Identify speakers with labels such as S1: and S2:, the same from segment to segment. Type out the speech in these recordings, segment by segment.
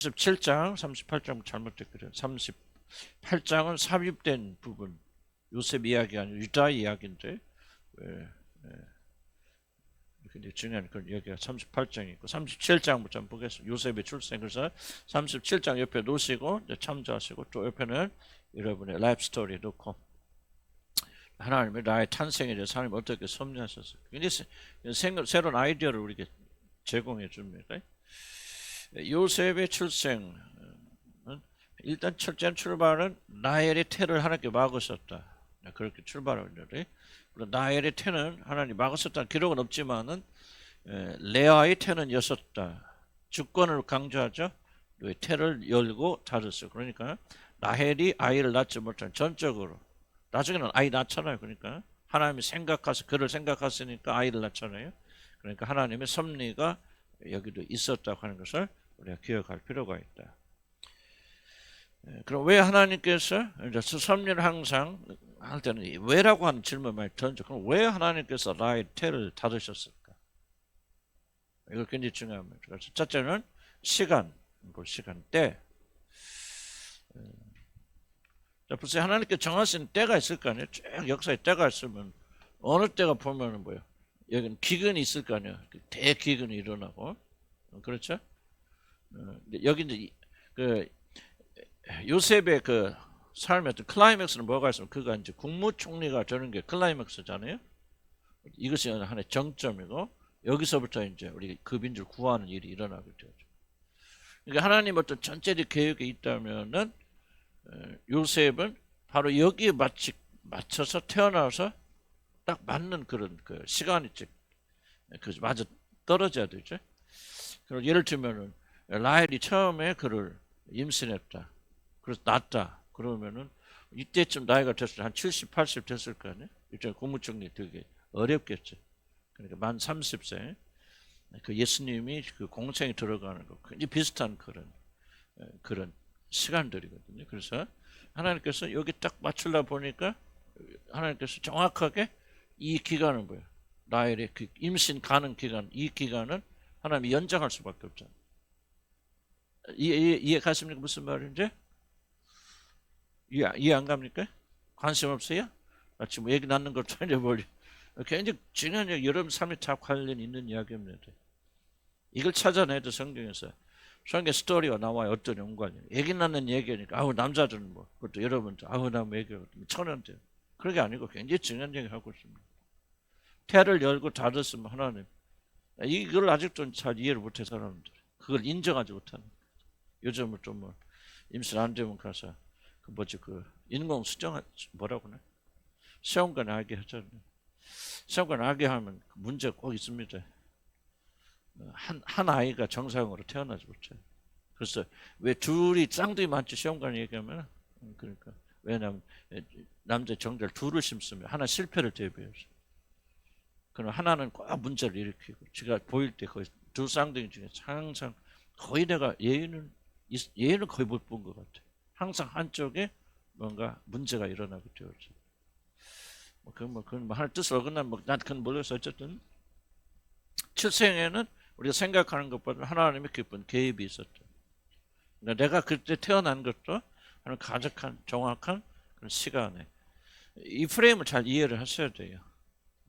S1: 37장, 38장 잘못됐거든요. 38장은 삽입된 부분, 요셉 이야기가 아니라 유다 이야기인데 왜 근데 중요한 그런 얘기가 38장이 있고 37장부터 한번 보겠습니다. 요셉의 출생. 그래서 37장 옆에 놓으시고 참조하시고 또 옆에는 여러분의 라이프 스토리 놓고 하나님의 나의 탄생에 대해서 하나님 어떻게 섭리하셨어요. 굉장히 새로운 아이디어를 우리에게 제공해 줍니다. 요셉의 출생은 일단 첫째 출발은 나엘의 태를 하나님께 막으셨다. 그렇게 출발하는데 나엘의 태는 하나님 막으셨다는 기록은 없지만은 레아의 태는 여셨다. 주권을 강조하죠. 태를 열고 닫았어요. 그러니까 라헬이 아이를 낳지 못한 전적으로 나중에는 아이 낳잖아요. 그러니까 하나님이 그를 생각하시니까 아이를 낳잖아요. 그러니까 하나님의 섭리가 여기도 있었다고 하는 것을 우리가 기억할 필요가 있다. 그럼 왜 하나님께서 섭리를 항상 할 때는 왜라고 하는 질문을 많이 던져. 그럼 왜 하나님께서 라헬의 태를 닫으셨을까? 이거 굉장히 중요합니다. 그래서 첫째는 시간대. 벌써 하나님께 정하신 때가 있을 거 아니에요. 쭉 역사에 때가 있으면 어느 때가 보면은 뭐예요? 여기는 기근이 있을 거 아니에요. 대기근이 일어나고 그렇죠? 여기 이제 그 요셉의 그 삶의 어떤 클라이맥스는 뭐가 있으면 그가 이제 국무총리가 되는 게 클라이맥스잖아요. 이것이 하나의 정점이고 여기서부터 이제 우리 그 민족을 구하는 일이 일어나게 되죠. 그러니까 하나님 어떤 전체적 계획이 있다면은 요셉은 바로 여기에 맞춰서 태어나서 딱 맞는 그런 그 시간이 맞아 떨어져야 되죠. 그리고 예를 들면은 라헬이 처음에 그를 임신했다. 그래서 낳았다. 그러면은 이때쯤 나이가 됐을 한 70, 80 됐을 거 아니에요. 이제 국무총리 되게 어렵겠죠. 그러니까 만 30세 그 예수님이 그 공생에 들어가는 거 굉장히 비슷한 그런 시간들이거든요. 그래서 하나님께서 여기 딱 맞추려 보니까 하나님께서 정확하게 이 기간은 뭐예요? 라헬의 그 임신 가능 기간, 이 기간은 하나님이 연장할 수밖에 없잖아요. 이해 가십니까? 무슨 말인지? 이해 안 갑니까? 관심 없어요? 지금 얘기 낳는 걸 전혀버려. 굉장히 중요한 여러분 삶에 다 관련 있는 이야기입니다. 이걸 찾아내도 성경에서 성경 스토리가 나와요. 어떤 연관이. 얘기 낳는 얘기니까 아우 남자들은 뭐 그것도 여러분들 아우 남 얘기가 천연데 그런 게 아니고 굉장히 중요한 얘기 하고 있습니다. 태를 열고 닫았으면 하나님 이걸 아직도 잘 이해를 못해 사람들. 그걸 인정하지 못하는. 요즘은 좀 뭐 임신 안 되면 가서 그 인공 수정 뭐라고 하나 시험관 하게 하잖아요. 시험관 하게 하면 문제가 꼭 있습니다. 한 아이가 정상으로 태어나지 못해요. 그래서 왜 둘이 쌍둥이 많지 시험관 얘기하면 그러니까 왜냐하면 남자 정자를 둘을 심으면 하나 실패를 대비해서 그럼 하나는 꼭 문제를 일으키고 제가 보일 때 거의 두 쌍둥이 중에 항상 거의 내가 예의는 거의 못 본 것 같아. 항상 한쪽에 뭔가 문제가 일어나게 되었죠. 그건 하나 뜻을 어긋나면 난 그건 모르겠어. 어쨌든 출생에는 우리가 생각하는 것보다 하나님의 깊은 개입이 있었죠. 그러니까 내가 그때 태어난 것도 하나님 가득한 정확한 그런 시간에 이 프레임을 잘 이해를 하셔야 돼요.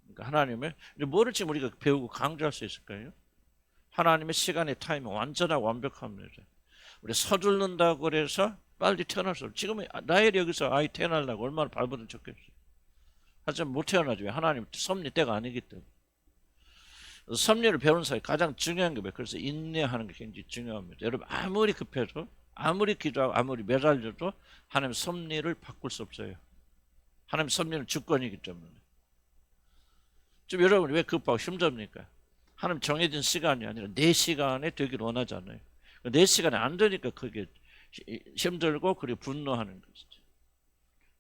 S1: 그러니까 하나님의 뭐를 지금 우리가 배우고 강조할 수 있을까요? 하나님의 시간의 타이밍 완전하고 완벽합니다. 우리 서둘른다고 그래서 빨리 태어났어. 지금 나엘이 여기서 아이 태어나려고 얼마나 발버둥 쳤겠어요. 하지만 못 태어나죠. 하나님 섭리 때가 아니기 때문에. 섭리를 배우는 사이 가장 중요한 게 뭐예요? 그래서 인내하는 게 굉장히 중요합니다. 여러분 아무리 급해도 아무리 기도하고 아무리 매달려도 하나님 섭리를 바꿀 수 없어요. 하나님 섭리는 주권이기 때문에. 지금 여러분 왜 급하고 힘듭니까? 하나님 정해진 시간이 아니라 내 시간에 되기를 원하잖아요. 내 시간에 안 되니까 그게 힘들고 그리고 분노하는 것이죠.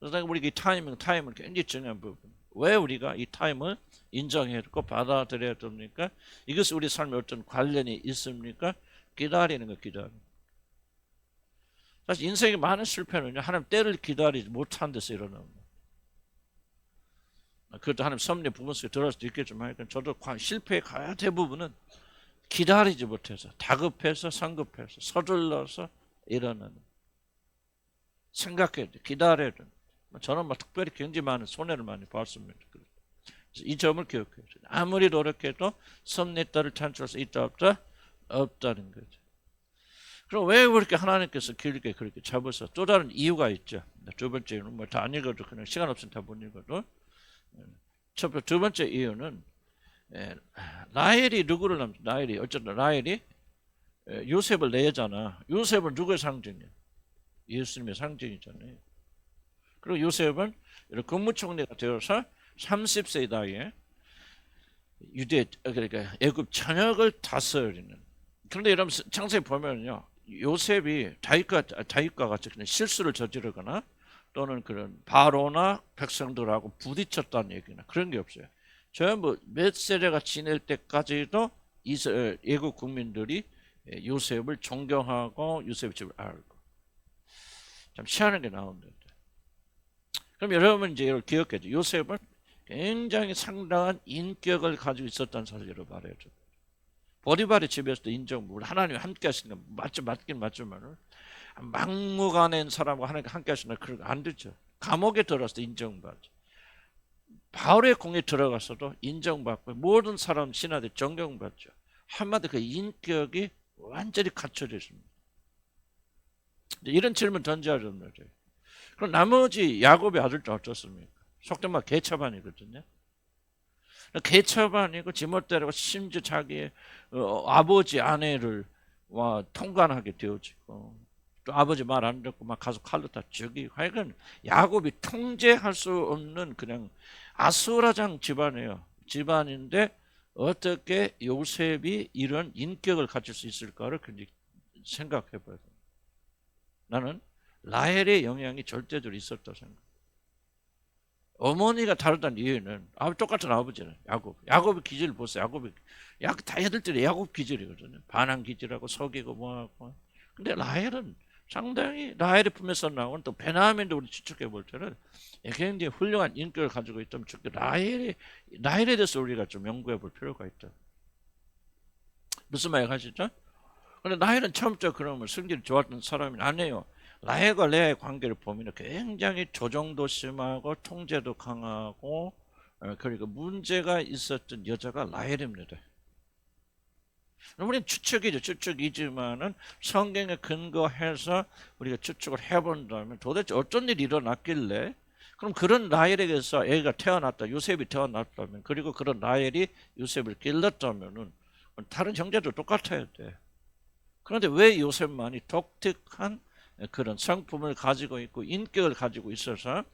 S1: 그래서 우리가 이 타임은 굉장히 중요한 부분. 왜 우리가 이 타임을 인정해고 받아들여야 됩니까? 이것이 우리 삶에 어떤 관련이 있습니까? 기다리는 거 기다리는. 사실 인생의 많은 실패는요. 하나님 때를 기다리지 못한 데서 일어납니다. 그것도 하나님 섭리 부분 속에 들어갈 수도 있겠지만 저도 실패의 대부분은 기다리지 못해서 다급해서 성급해서 서둘러서 일어나는 생각해야 돼. 기다려야 돼. 저는 뭐 특별히 굉장히 많은 손해를 많이 봤습니다. 그래서 이 점을 기억해야 돼. 아무리 노력해도 섭리따를 창출할 수 있다 없다? 없다는 거죠. 그럼 왜 그렇게 하나님께서 길게 그렇게 잡으셔? 또 다른 이유가 있죠. 두 번째는 뭐 다 안 읽어도 그냥 시간 없으면 다 못 읽어도 두 번째 이유는 라헬이 누구를 남자? 라헬이 어쨌든 라헬이 요셉을 내잖아. 요셉은 누구의 상징이야? 예수님의 상징이잖아요. 그리고 요셉은 국무총리가 되어서 30세 나이에 유대 그러니까 애굽 전역을 다스리는. 그런데 여러분 창세기 보면요, 요셉이 다윗과 같이 그냥 실수를 저지르거나 또는 그런 바로나 백성들하고 부딪혔다는 얘기나 그런 게 없어요. 전부 몇 세대가 지낼 때까지도 애국 국민들이 요셉을 존경하고 요셉의 집을 알고. 참 희한한 게 나오는데. 그럼 여러분 이제 이걸 기억해야죠. 요셉은 굉장히 상당한 인격을 가지고 있었다는 사실을 말해야죠. 보디발의 집에서도 인정물 하나님 함께 하시는 거 맞긴 맞지만 막무가내인 사람과 하나님 함께 하시는 거 그런 거 안 되죠. 감옥에 들어가서도 인정받죠. 바울의 공에 들어가서도 인정받고 모든 사람 신하들 존경받죠. 한마디 그 인격이 완전히 갖춰져 있습니다. 이런 질문 던져야죠. 그럼 나머지 야곱의 아들도 어떻습니까? 속된 말 개차반이거든요. 개차반이고 지멋대로 심지어 자기의 아버지 아내를 통관하게 되어지고 또 아버지 말 안 듣고 막 가서 칼로 다 죽이고 하여간 야곱이 통제할 수 없는 그냥 아수라장 집안이에요. 집안인데 어떻게 요셉이 이런 인격을 가질 수 있을까를 생각해 봐야 돼요. 나는 라헬의 영향이 절대적으로 있었다고 생각해요. 어머니가 다르다는 이유는 똑같은 아버지는 야곱의 기질을 보세요. 다 애들들이 야곱 기질이거든요. 반항 기질하고 속이고 뭐하고. 근데 라헬은 상당히 라헬의 품에서 나온 또 베냐민도 우리 추측해 볼 때는 굉장히 훌륭한 인격을 가지고 있다면 라헬에 대해서 우리가 좀 연구해 볼 필요가 있다. 무슨 말 하시죠? 근데 라헬은 처음부터 그러면 성질이 좋았던 사람이 아니에요. 라헬과 레아의 관계를 보면 굉장히 조정도 심하고 통제도 강하고 그리고 문제가 있었던 여자가 라헬입니다. 우리는 추측이지만은 성경에 근거해서 우리가 추측을 해본다면 도대체 어떤 일이 일어났길래 그럼 그런 라헬에게서 애가 태어났다, 요셉이 태어났다면 그리고 그런 라헬이 요셉을 길렀다면은 다른 형제도 똑같아야 돼. 그런데 왜 요셉만이 독특한 그런 성품을 가지고 있고 인격을 가지고 있어서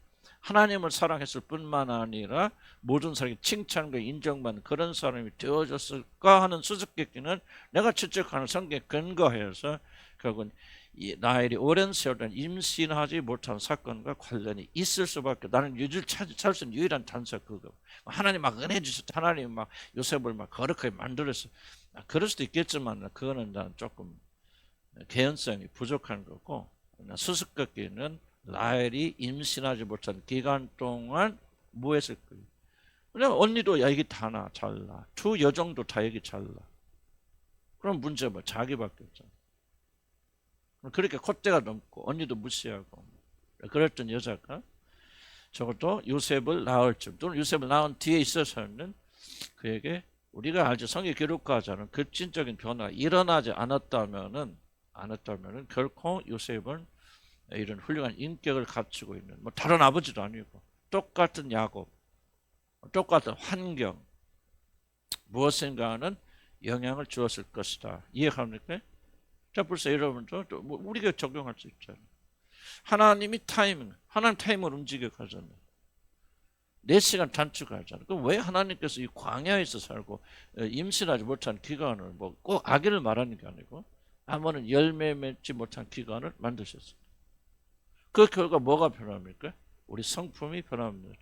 S1: 하나님을 사랑했을 뿐만 아니라 모든 사람이 칭찬과 인정받는 그런 사람이 되어졌을까 하는 수수께끼는 내가 추측하는 성경에 근거해서 결국은 라헬이 오랜 세월 임신하지 못한 사건과 관련이 있을 수밖에. 나는 찾을 수 있는 유일한 단서 그거. 하나님 막 은혜 주셨다. 하나님 막 요셉을 막 거룩하게 만들었어. 그럴 수도 있겠지만 그거는 난 조금 개연성이 부족한 거고, 수수께끼는 라헬이 임신하지 못한 기간 동안 뭐 했을 거예요? 그냥 언니도 얘기 다 잘나. 두 여종도 다 얘기 잘나. 그럼 문제 뭐 자기밖에 없잖아. 그렇게 콧대가 넘고 언니도 무시하고 그랬던 여자가 적어도 요셉을 낳을 쯤 또는 요셉을 낳은 뒤에 있어서는 그에게 우리가 알죠. 성경 기록가자는 급진적인 변화가 일어나지 않았다면은 결코 요셉은 이런 훌륭한 인격을 갖추고 있는 뭐 다른 아버지도 아니고 똑같은 야곱, 똑같은 환경 무엇인가는 영향을 주었을 것이다. 이해합니까? 자, 벌써 여러분도 뭐 우리가 적용할 수 있잖아요. 하나님 타임을 움직여 가잖아요. 4시간 단축하잖아요. 그럼 왜 하나님께서 이 광야에서 살고 임신하지 못한 기간을 뭐 꼭 아기를 말하는 게 아니고 아무는 열매 맺지 못한 기간을 만드셨어요. 그 결과 뭐가 변합니까? 우리 성품이 변합니다.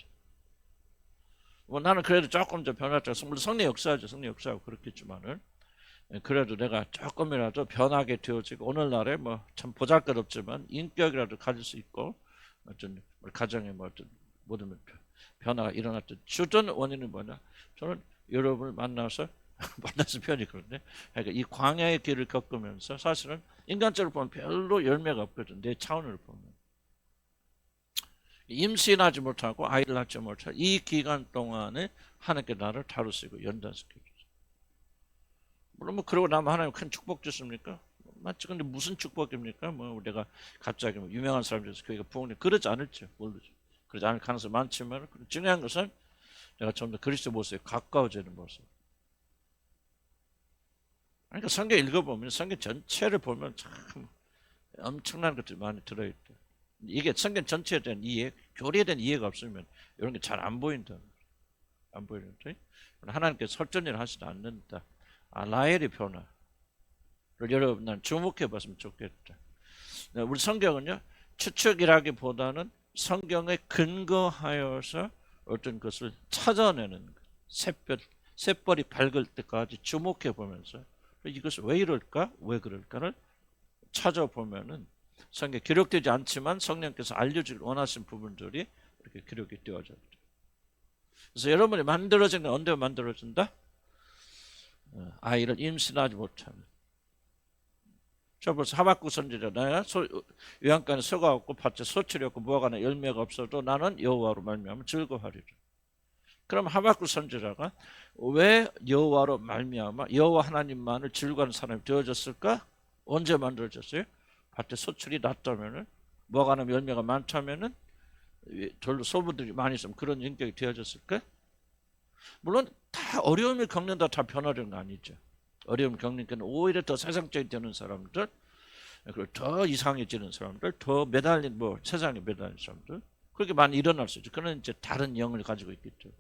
S1: 뭐 나는 그래도 조금 더 변했다. 물론 성령 역사하고 그렇겠지만은 그래도 내가 조금이라도 변하게 되어지고 오늘날에 뭐 참 보잘것없지만 인격이라도 가질 수 있고 어떤 우리 가정에 뭐 어떤 모든 변화가 일어났던 주된 원인은 뭐냐? 저는 여러분을 만나서 만나서 표현이 그런데, 그러니까 이 광야의 길을 겪으면서 사실은 인간적으로 보면 별로 열매가 없거든. 내 차원을 보면 임신하지 못하고 아이를 낳지 못하고 이 기간 동안에 하나님께 나를 다루시고 연단시켜주죠. 물론 뭐 그러고 나면 하나님 큰 축복 주십니까? 맞지? 근데 무슨 축복입니까? 뭐 우리가 갑자기 뭐 유명한 사람들에서 교회가 부흥돼 그러지 않을지 모르죠. 그러지 않을 가능성이 많지만 중요한 것은 내가 좀 더 그리스도 모습에 가까워지는 모습. 그러니까 성경 읽어보면 성경 전체를 보면 참 엄청난 것들이 많이 들어있다. 이게 성경 전체에 대한 이해, 교리에 대한 이해가 없으면 이런 게 잘 안 보인다. 안 보이는데 하나님께서 설전을 하시지 않는다. 라헬의 변화를 여러분 난 주목해 봤으면 좋겠다. 우리 성경은요 추측이라기보다는 성경에 근거하여서 어떤 것을 찾아내는 샛별이 밝을 때까지 주목해 보면서 이것이 왜 이럴까? 왜 그럴까를 찾아보면은 성경에 기록되지 않지만 성령께서 알려주길 원하신 부분들이 이렇게 기록이 되어져요. 그래서 여러분이 만들어진 건 언제 만들어진다? 아이를 임신하지 못하면. 저 벌써 하박국 선지자 나야 요양간에 서가없고 밭에 소출이 없고 무화과나 열매가 없어도 나는 여호와로 말미암아 즐거워하리라. 그럼 하박국 선지자가 왜 여호와로 말미암아 여호와 하나님만을 즐거워하는 사람이 되어졌을까? 언제 만들어졌어요? 밭에 소출이 났다면은 무화과나 열매가 많다면은 별로 소부들이 많이 있으면 그런 인격이 되어졌을까? 물론 다 어려움을 겪는다 다 변화되는 거 아니죠. 어려움을 겪으니까 오히려 더 세상적이 되는 사람들, 그리고 더 이상해지는 사람들, 더 매달린 세상에 매달린 사람들 그렇게 많이 일어날 수 있죠. 그는 이제 다른 영을 가지고 있겠죠.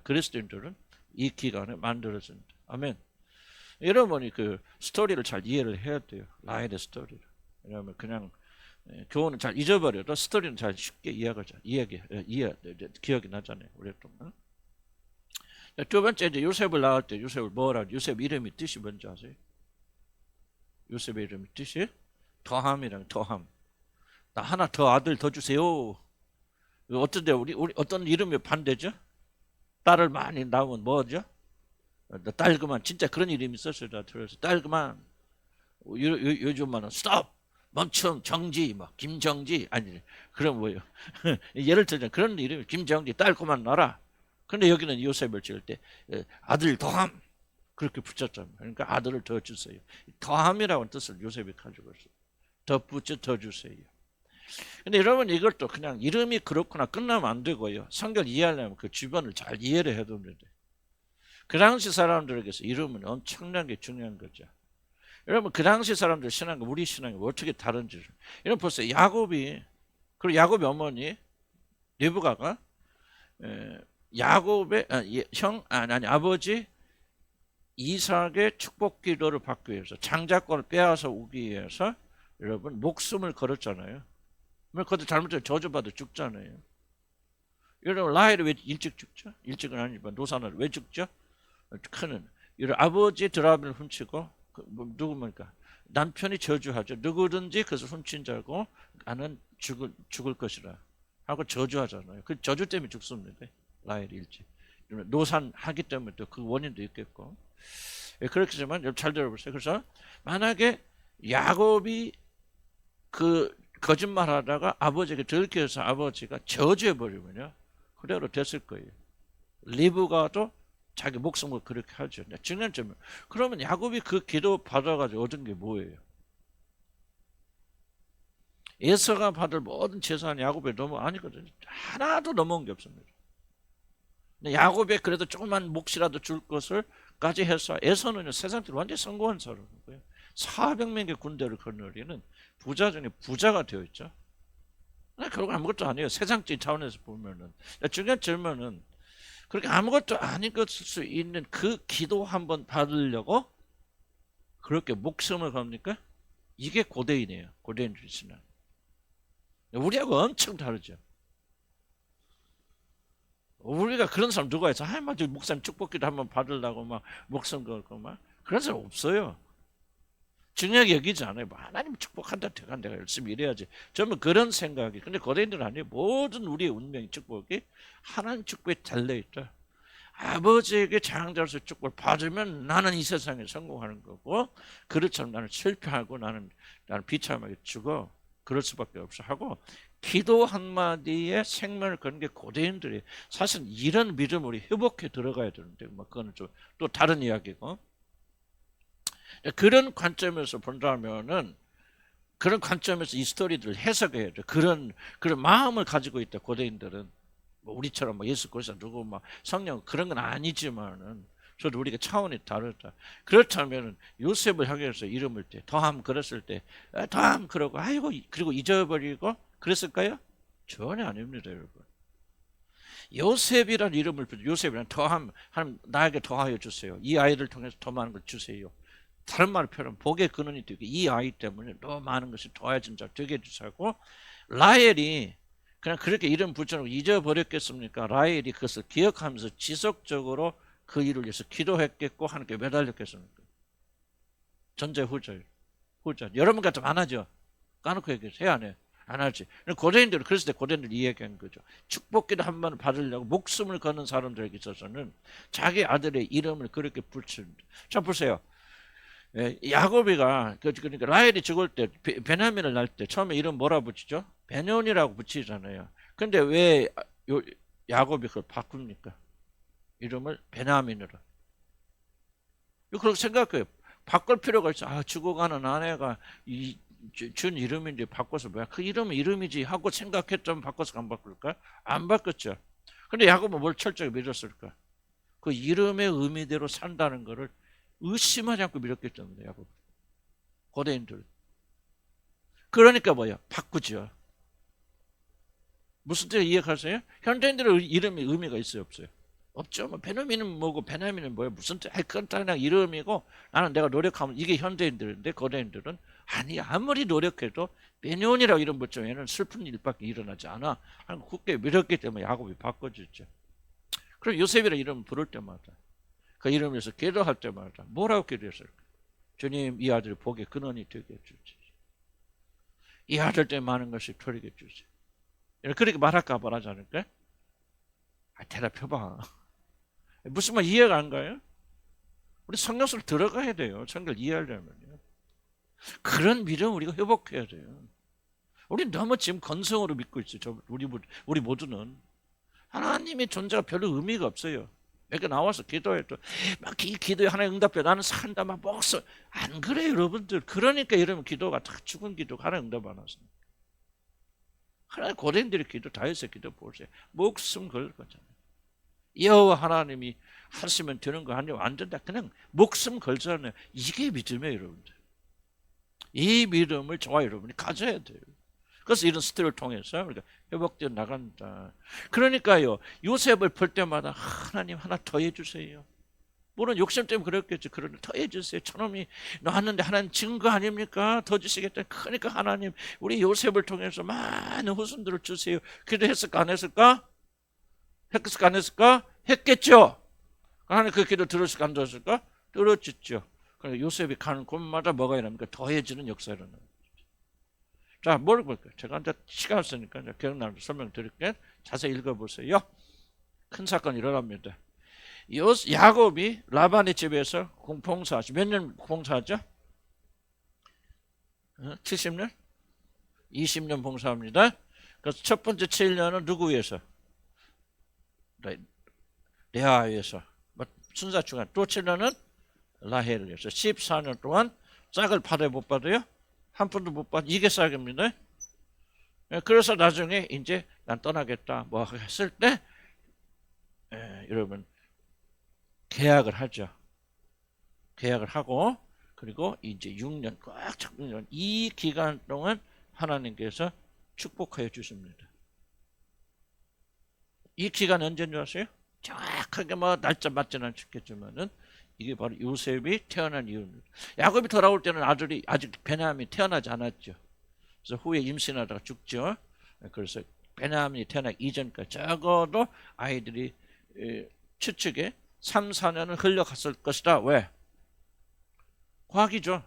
S1: 그리스도인들은 이 기간에 만들어진다. 아멘. 여러분이 그 스토리를 잘 이해를 해야 돼요. 라헬의 스토리를. 왜냐하면 그냥 교훈은 잘 잊어버려도 스토리는 잘 쉽게 기억이 나잖아요. 오랫동안. 두 번째 이제 요셉을 낳을 때 요셉을 뭐라? 요셉 이름이 뜻이 뭔지 아세요? 요셉의 이름이 뜻이 더함이랑 더함. 나 하나 더 아들 더 주세요. 어떤데 우리 어떤 이름이 반대죠? 딸을 많이 낳으면 뭐죠? 딸 그만. 진짜 그런 이름이 있었어요. 들어서 딸 그만. 요즘만은 스톱 멈춤 정지 막 김정지 아니 그럼 뭐예요? 예를 들자 그런 이름이 김정지 딸 그만 낳아라. 근데 여기는 요셉을 지을 때 아들 더함 그렇게 붙였잖아요. 그러니까 아들을 더 주세요. 더함이라는 뜻을 요셉이 가지고 있어요. 더 붙여 더 주세요. 근데 여러분 이것도 그냥 이름이 그렇구나 끝나면 안 되고요. 성경 이해하려면 그 주변을 잘 이해를 해두면 돼요. 그 당시 사람들에게서 이름은 엄청나게 중요한 거죠. 여러분 그 당시 사람들 신앙과 우리 신앙이 어떻게 다른지 여러분 보세요. 야곱이 그리고 야곱의 어머니 리브가가 야곱의 아버지 이삭의 축복 기도를 받기 위해서 장자권을 빼앗아 오기 위해서 여러분 목숨을 걸었잖아요. 그것도 잘못하면 저주받아 죽잖아요. 여러분 라헬이 왜 일찍 죽죠? 일찍은 아니지만 노사는 왜 죽죠? 그는 아버지 드라비를 훔치고 누굽니까? 남편이 저주하죠. 누구든지 그것을 훔친 자고 나는 죽을 것이라 하고 저주하잖아요. 그 저주 때문에 죽습니다. 라헬이 일찍. 노산하기 때문에 또 그 원인도 있겠고. 그렇겠지만 잘 들어보세요. 그래서 만약에 야곱이 그 거짓말하다가 아버지에게 들켜서 아버지가 저주해버리면요. 그대로 됐을 거예요. 리브가도 자기 목숨을 그렇게 하죠. 중요한 점은 그러면 야곱이 그 기도 받아가지고 얻은 게 뭐예요? 에서가 받을 모든 재산이 야곱에 아니거든요. 하나도 넘어온 게 없습니다. 야곱에 그래도 조그만 몫이라도 줄 것을까지 해서 에서는 세상적으로 완전히 성공한 사람이고요. 400명의 군대를 거느리는 부자 중에 부자가 되어 있죠. 결국 아무것도 아니에요. 세상적인 차원에서 보면은. 중요한 질문은 그렇게 아무것도 아닌 것일 수 있는 그 기도 한번 받으려고 그렇게 목숨을 겁니까? 이게 고대인이에요. 고대인들의 신앙. 우리하고 엄청 다르죠. 우리가 그런 사람 누가 있어? 맞아 목사님 축복기도 한번 받으려고 막 목숨 걸고 막 그런 사람 없어요. 중요하게 여기지 않아요. 하나님 축복한다 대간 내가 열심히 일해야지. 저는 그런 생각이. 근데 고대인들은 아니에요. 모든 우리의 운명의 축복이 하나님 축복에 달려있다. 아버지에게 장자로서 축복을 받으면 나는 이 세상에 성공하는 거고, 그렇지만 나는 실패하고 나는 비참하게 죽어. 그럴 수밖에 없어 하고, 기도 한마디에 생명을 거는 게 고대인들이 사실 이런 믿음을 우리 회복해 들어가야 되는데, 뭐 그거는 좀 또 다른 이야기고, 그런 관점에서 본다면은, 그런 관점에서 이 스토리들을 해석해야 돼. 그런 마음을 가지고 있다. 고대인들은 뭐 우리처럼 뭐 예수 그리스도 누구 막 성령 그런 건 아니지만은, 저도 우리가 차원이 다르다. 그렇다면 요셉을 향해서 이름을 때 더함 그랬을 때 더함 그러고 아이고 그리고 잊어버리고 그랬을까요? 전혀 아닙니다, 여러분. 요셉이란 이름을 부르 요셉이란 더함, 하나님 나에게 더하여 주세요. 이 아이를 통해서 더 많은 걸 주세요. 다른 말을 표현하면 복의 근원이 되게 이 아이 때문에 너무 많은 것이 더해진 자 되게 해주사고, 라헬이 그냥 그렇게 이름 붙여놓고 잊어버렸겠습니까? 라헬이 그것을 기억하면서 지속적으로 그 일을 위해서 기도했겠고 하나님께 매달렸겠습니까? 전제 후자. 여러분 같으면 안 하죠. 까놓고 얘기해서 해야 안 해. 안 하지. 고대인들은 그랬을 때 고대인들 이 얘기한 거죠. 축복기도 한 번 받으려고 목숨을 거는 사람들에게 있어서는 자기 아들의 이름을 그렇게 붙입니다. 자 보세요. 야곱이가 그러니까 라헬이 죽을 때 베냐민을 낳을 때 처음에 이름 뭐라 붙이죠? 베냐민이라고 붙이잖아요. 근데 왜 야곱이 그걸 바꿉니까? 이름을 베냐민으로. 그렇게 생각해요. 바꿀 필요가 있어. 아, 죽어가는 아내가 준 이름인데 바꿔서 뭐야? 그 이름은 이름이지 하고 생각했다면 바꿔서 안 바꿀까? 안 바꿨죠. 근데 야곱은 뭘 철저히 믿었을까? 그 이름의 의미대로 산다는 것을 의심하지 않고 믿었기 때문에 야곱. 고대인들. 그러니까 뭐야? 바꾸죠. 무슨 뜻 이해하세요? 현대인들의 이름이 의미가 있어요, 없어요? 없죠. 뭐 베냐민은 뭐고 베냐민은 뭐야? 무슨 뜻? 그건 그냥 이름이고 나는 내가 노력하면 이게 현대인들인데 고대인들은 아니 아무리 노력해도 베냐민이라고 이름 붙이면 슬픈 일밖에 일어나지 않아. 굳게 믿었기 때문에 야곱이 바꿔줬죠. 그럼 요셉이라는 이름 부를 때마다 그 이름에서 기도할 때마다 뭐라고 기도했을까? 주님 이 아들이 복의 근원이 되게 해주지. 이 아들 때문에 많은 것이 돌리게 해주지. 그렇게 말할까 말하지 않을까? 대답해봐. 무슨 말 이해가 안 가요? 우리 성경 속으로 들어가야 돼요. 성경을 이해하려면요. 그런 믿음 우리가 회복해야 돼요. 우리 너무 지금 건성으로 믿고 있어요. 우리 모두는 하나님의 존재가 별로 의미가 없어요. 이렇게 나와서 기도해도 막 기도에 하나님 응답해 나는 산다 막 목소 안 그래요, 여러분들. 그러니까 이러면 기도가 다 죽은 기도가 하나님 응답 안 하세요. 하나님 고대인들의 기도 다윗의 기도 보세요. 목숨 걸 거잖아요. 여호와 하나님이 하시면 되는 거 아니에요. 안 된다. 그냥 목숨 걸잖아요. 이게 믿음이에요, 여러분들. 이 믿음을 저와 여러분이 가져야 돼요. 그래서 이런 스토리를 통해서 우리가 회복되어 나간다. 그러니까요, 요셉을 볼 때마다 하나님 하나 더 해주세요. 물론 욕심 때문에 그랬겠죠. 그러나 더 해주세요. 저놈이 나왔는데 하나님 증거 아닙니까? 더 주시겠다. 그러니까 하나님 우리 요셉을 통해서 많은 후손들을 주세요. 기도했을까 안 했을까? 했을까 안 했을까? 했겠죠. 하나님 그 기도 들었을까 안 들었을까? 들었겠죠. 그러니까 요셉이 가는 곳마다 뭐가 일어납니까? 더해지는 역사가 일어납니다. 자, 뭘 볼까요? 제가 이제 시간 없으니까 이제 기억나는 설명드릴게요. 자세히 읽어보세요. 큰 사건이 일어납니다. 야곱이 라반의 집에서 봉사하죠. 몇 년 봉사하죠? 70년? 20년 봉사합니다. 그래서 첫 번째 7년은 누구 위해서? 레아 위해서. 순사 중간. 또 7년은 라헬을 위해서. 14년 동안 짝을 받아요, 못 받아요? 한 푼도 못 받아. 이게 싹입니다. 그래서 나중에 이제 난 떠나겠다 뭐 했을 때 여러분 계약을 하죠. 계약을 하고 그리고 이제 6년 꽉 차 6년 이 기간 동안 하나님께서 축복하여 주십니다. 이 기간 언제인 줄 아세요? 정확하게 뭐 날짜 맞지는 않겠지만은 이게 바로 요셉이 태어난 이유입니다. 야곱이 돌아올 때는 아들이 아직 베냐민이 태어나지 않았죠. 그래서 후에 임신하다가 죽죠. 그래서 베냐민이 태어나기 이전까지 적어도 아이들이 추측에 3, 4년을 흘려갔을 것이다. 왜? 과학이죠.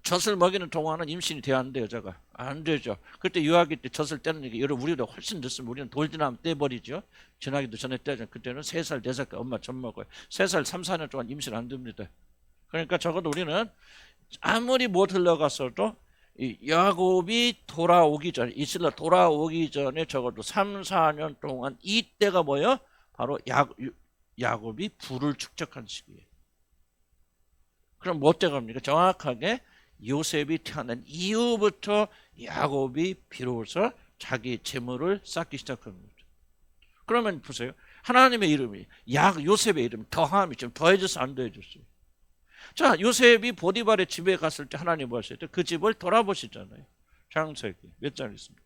S1: 젖을 먹이는 동안은 임신이 돼야 안 돼요, 여자가. 안 되죠. 그때 유아기 때 젖을 떼는 게 여러분 우리보다 훨씬 늦으면 우리는 돌 지나면 떼버리죠. 전화기도 전에 떼죠. 그때는 3살, 4살까지 엄마 젖 먹어요. 3살, 3, 4년 동안 임신 안 됩니다. 그러니까 적어도 우리는 아무리 못 흘러갔어도 이 야곱이 돌아오기 전에, 이스라엘 돌아오기 전에 적어도 3, 4년 동안 이때가 뭐예요? 바로 야곱이 부를 축적한 시기예요. 그럼 뭐 때갑니까? 정확하게 요셉이 태어난 이후부터 야곱이 비로소 자기 재물을 쌓기 시작합니다. 그러면 보세요. 하나님의 이름이 요셉의 이름이 더함이 지금 더해져서 안 더해졌어요. 자, 요셉이 보디발의 집에 갔을 때 하나님 뭐 하셨죠? 그 집을 돌아보시잖아요. 창세기 몇 장 있습니다.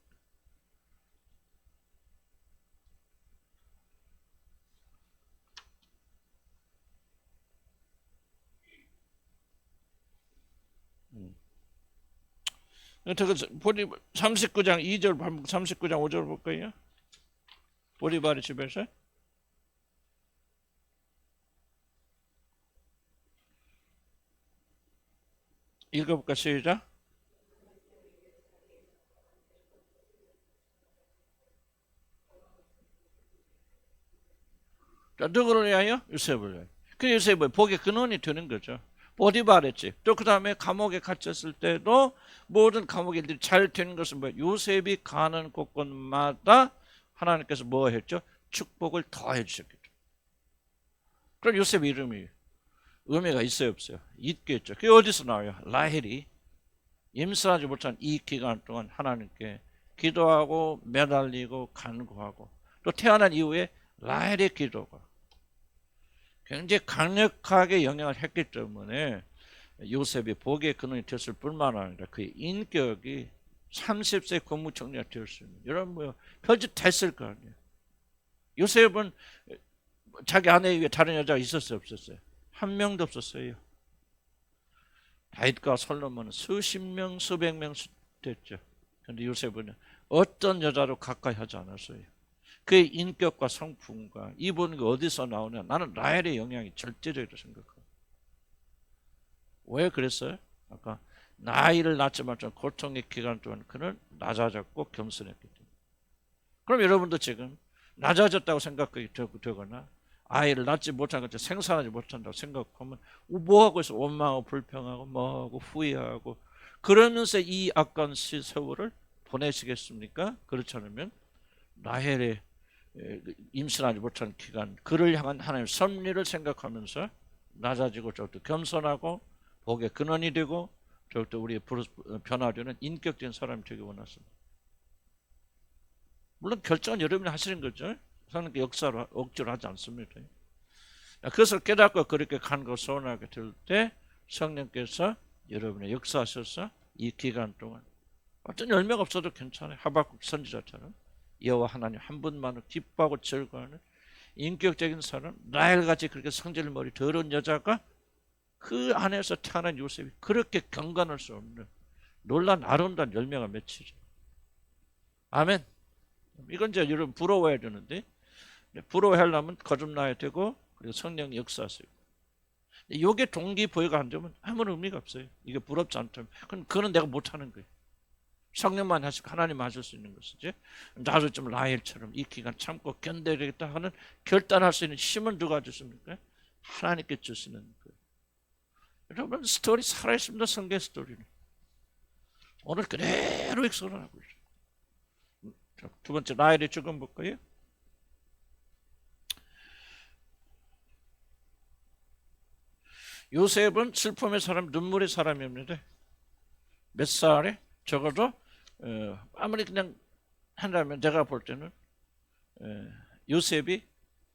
S1: 보디발 39장 2절 반복 39장 5절 볼까요? 보디발의 집에서 읽어볼까? 시작. 자, 누구를 위하여? 요셉을 위하여. 그 요셉은 복의 근원이 되는 거죠. 보디발의 집. 또 그 다음에 감옥에 갇혔을 때도 모든 감옥 일들이 잘 되는 것은 뭐예요? 요셉이 가는 곳곳마다 하나님께서 뭐 했죠? 축복을 더해 주셨겠죠. 그럼 요셉 이름이 의미가 있어요, 없어요? 있겠죠. 그게 어디서 나와요? 라헬이 임신하지 못한 이 기간 동안 하나님께 기도하고 매달리고 간구하고 또 태어난 이후에 라헬의 기도가 굉장히 강력하게 영향을 했기 때문에 요셉이 복의 근원이 되었을 뿐만 아니라 그의 인격이 30세 국무총리가 되을 수 있는 이런 뭐 표지됐을 거 아니에요. 요셉은 자기 아내 위에 다른 여자가 있었어요, 없었어요? 한 명도 없었어요. 다윗과 솔로몬은 수십 명, 수백 명 됐죠. 그런데 요셉은 어떤 여자로 가까이 하지 않았어요. 그의 인격과 성품과 이분이 어디서 나오냐? 나는 라헬의 영향이 절대적이라고 생각해요. 왜 그랬어요? 아까 나이를 낳지만 좀 고통의 기간 동안 그는 낮아졌고 겸손했기 때문에. 그럼 여러분도 지금 낮아졌다고 생각이 되거나 아이를 낳지 못한 것처럼 생산하지 못한다고 생각하면 뭐하고 있어? 원망하고 불평하고 뭐하고 후회하고 그러면서 이 악한 세월을 보내시겠습니까? 그렇지 않으면 라헬의 임신하지 못한 기간 그를 향한 하나님의 섭리를 생각하면서 낮아지고 저것도 겸손하고 복의 근원이 되고 저것도 우리의 변화되는 인격적인 사람이 되기 원하십니다. 물론 결정은 여러분이 하시는 거죠. 하나님께 역사로 억지로 하지 않습니다. 그것을 깨닫고 그렇게 간 거 소원하게 될 때 성령께서 여러분의 역사하셔서 이 기간 동안 어떤 열매가 없어도 괜찮아요. 하박국 선지자처럼 여호와 하나님 한 분만을 기뻐하고 즐거워하는 인격적인 사람 라헬같이 그렇게 성질머리 더러운 여자가 그 안에서 태어난 요셉이 그렇게 경건할 수 없는 놀란 아름다운 열매가 맺히죠. 아멘. 이건 이제 여러분 부러워해야 되는데 부러워하려면 거듭나야 되고 그리고 성령이 역사하세요. 이게 동기부여가 안 되면 아무런 의미가 없어요. 이게 부럽지 않다면 그건 내가 못하는 거예요. 성령만 하시고 하나님 하실 수 있는 것이지. 나도 좀 라헬처럼 이 기간 참고 견뎌야겠다 하는 결단할 수 있는 힘은 누가 주십니까? 하나님께 주시는 거예요. 여러분 스토리 살아있습니다. 성경 스토리는. 오늘 그대로 익선을 하고 있어요. 두 번째 라헬의 죽음 볼까요? 요셉은 슬픔의 사람, 눈물의 사람입니다. 몇 살에? 적어도 아무리 그냥 한다면 제가 볼 때는 요셉이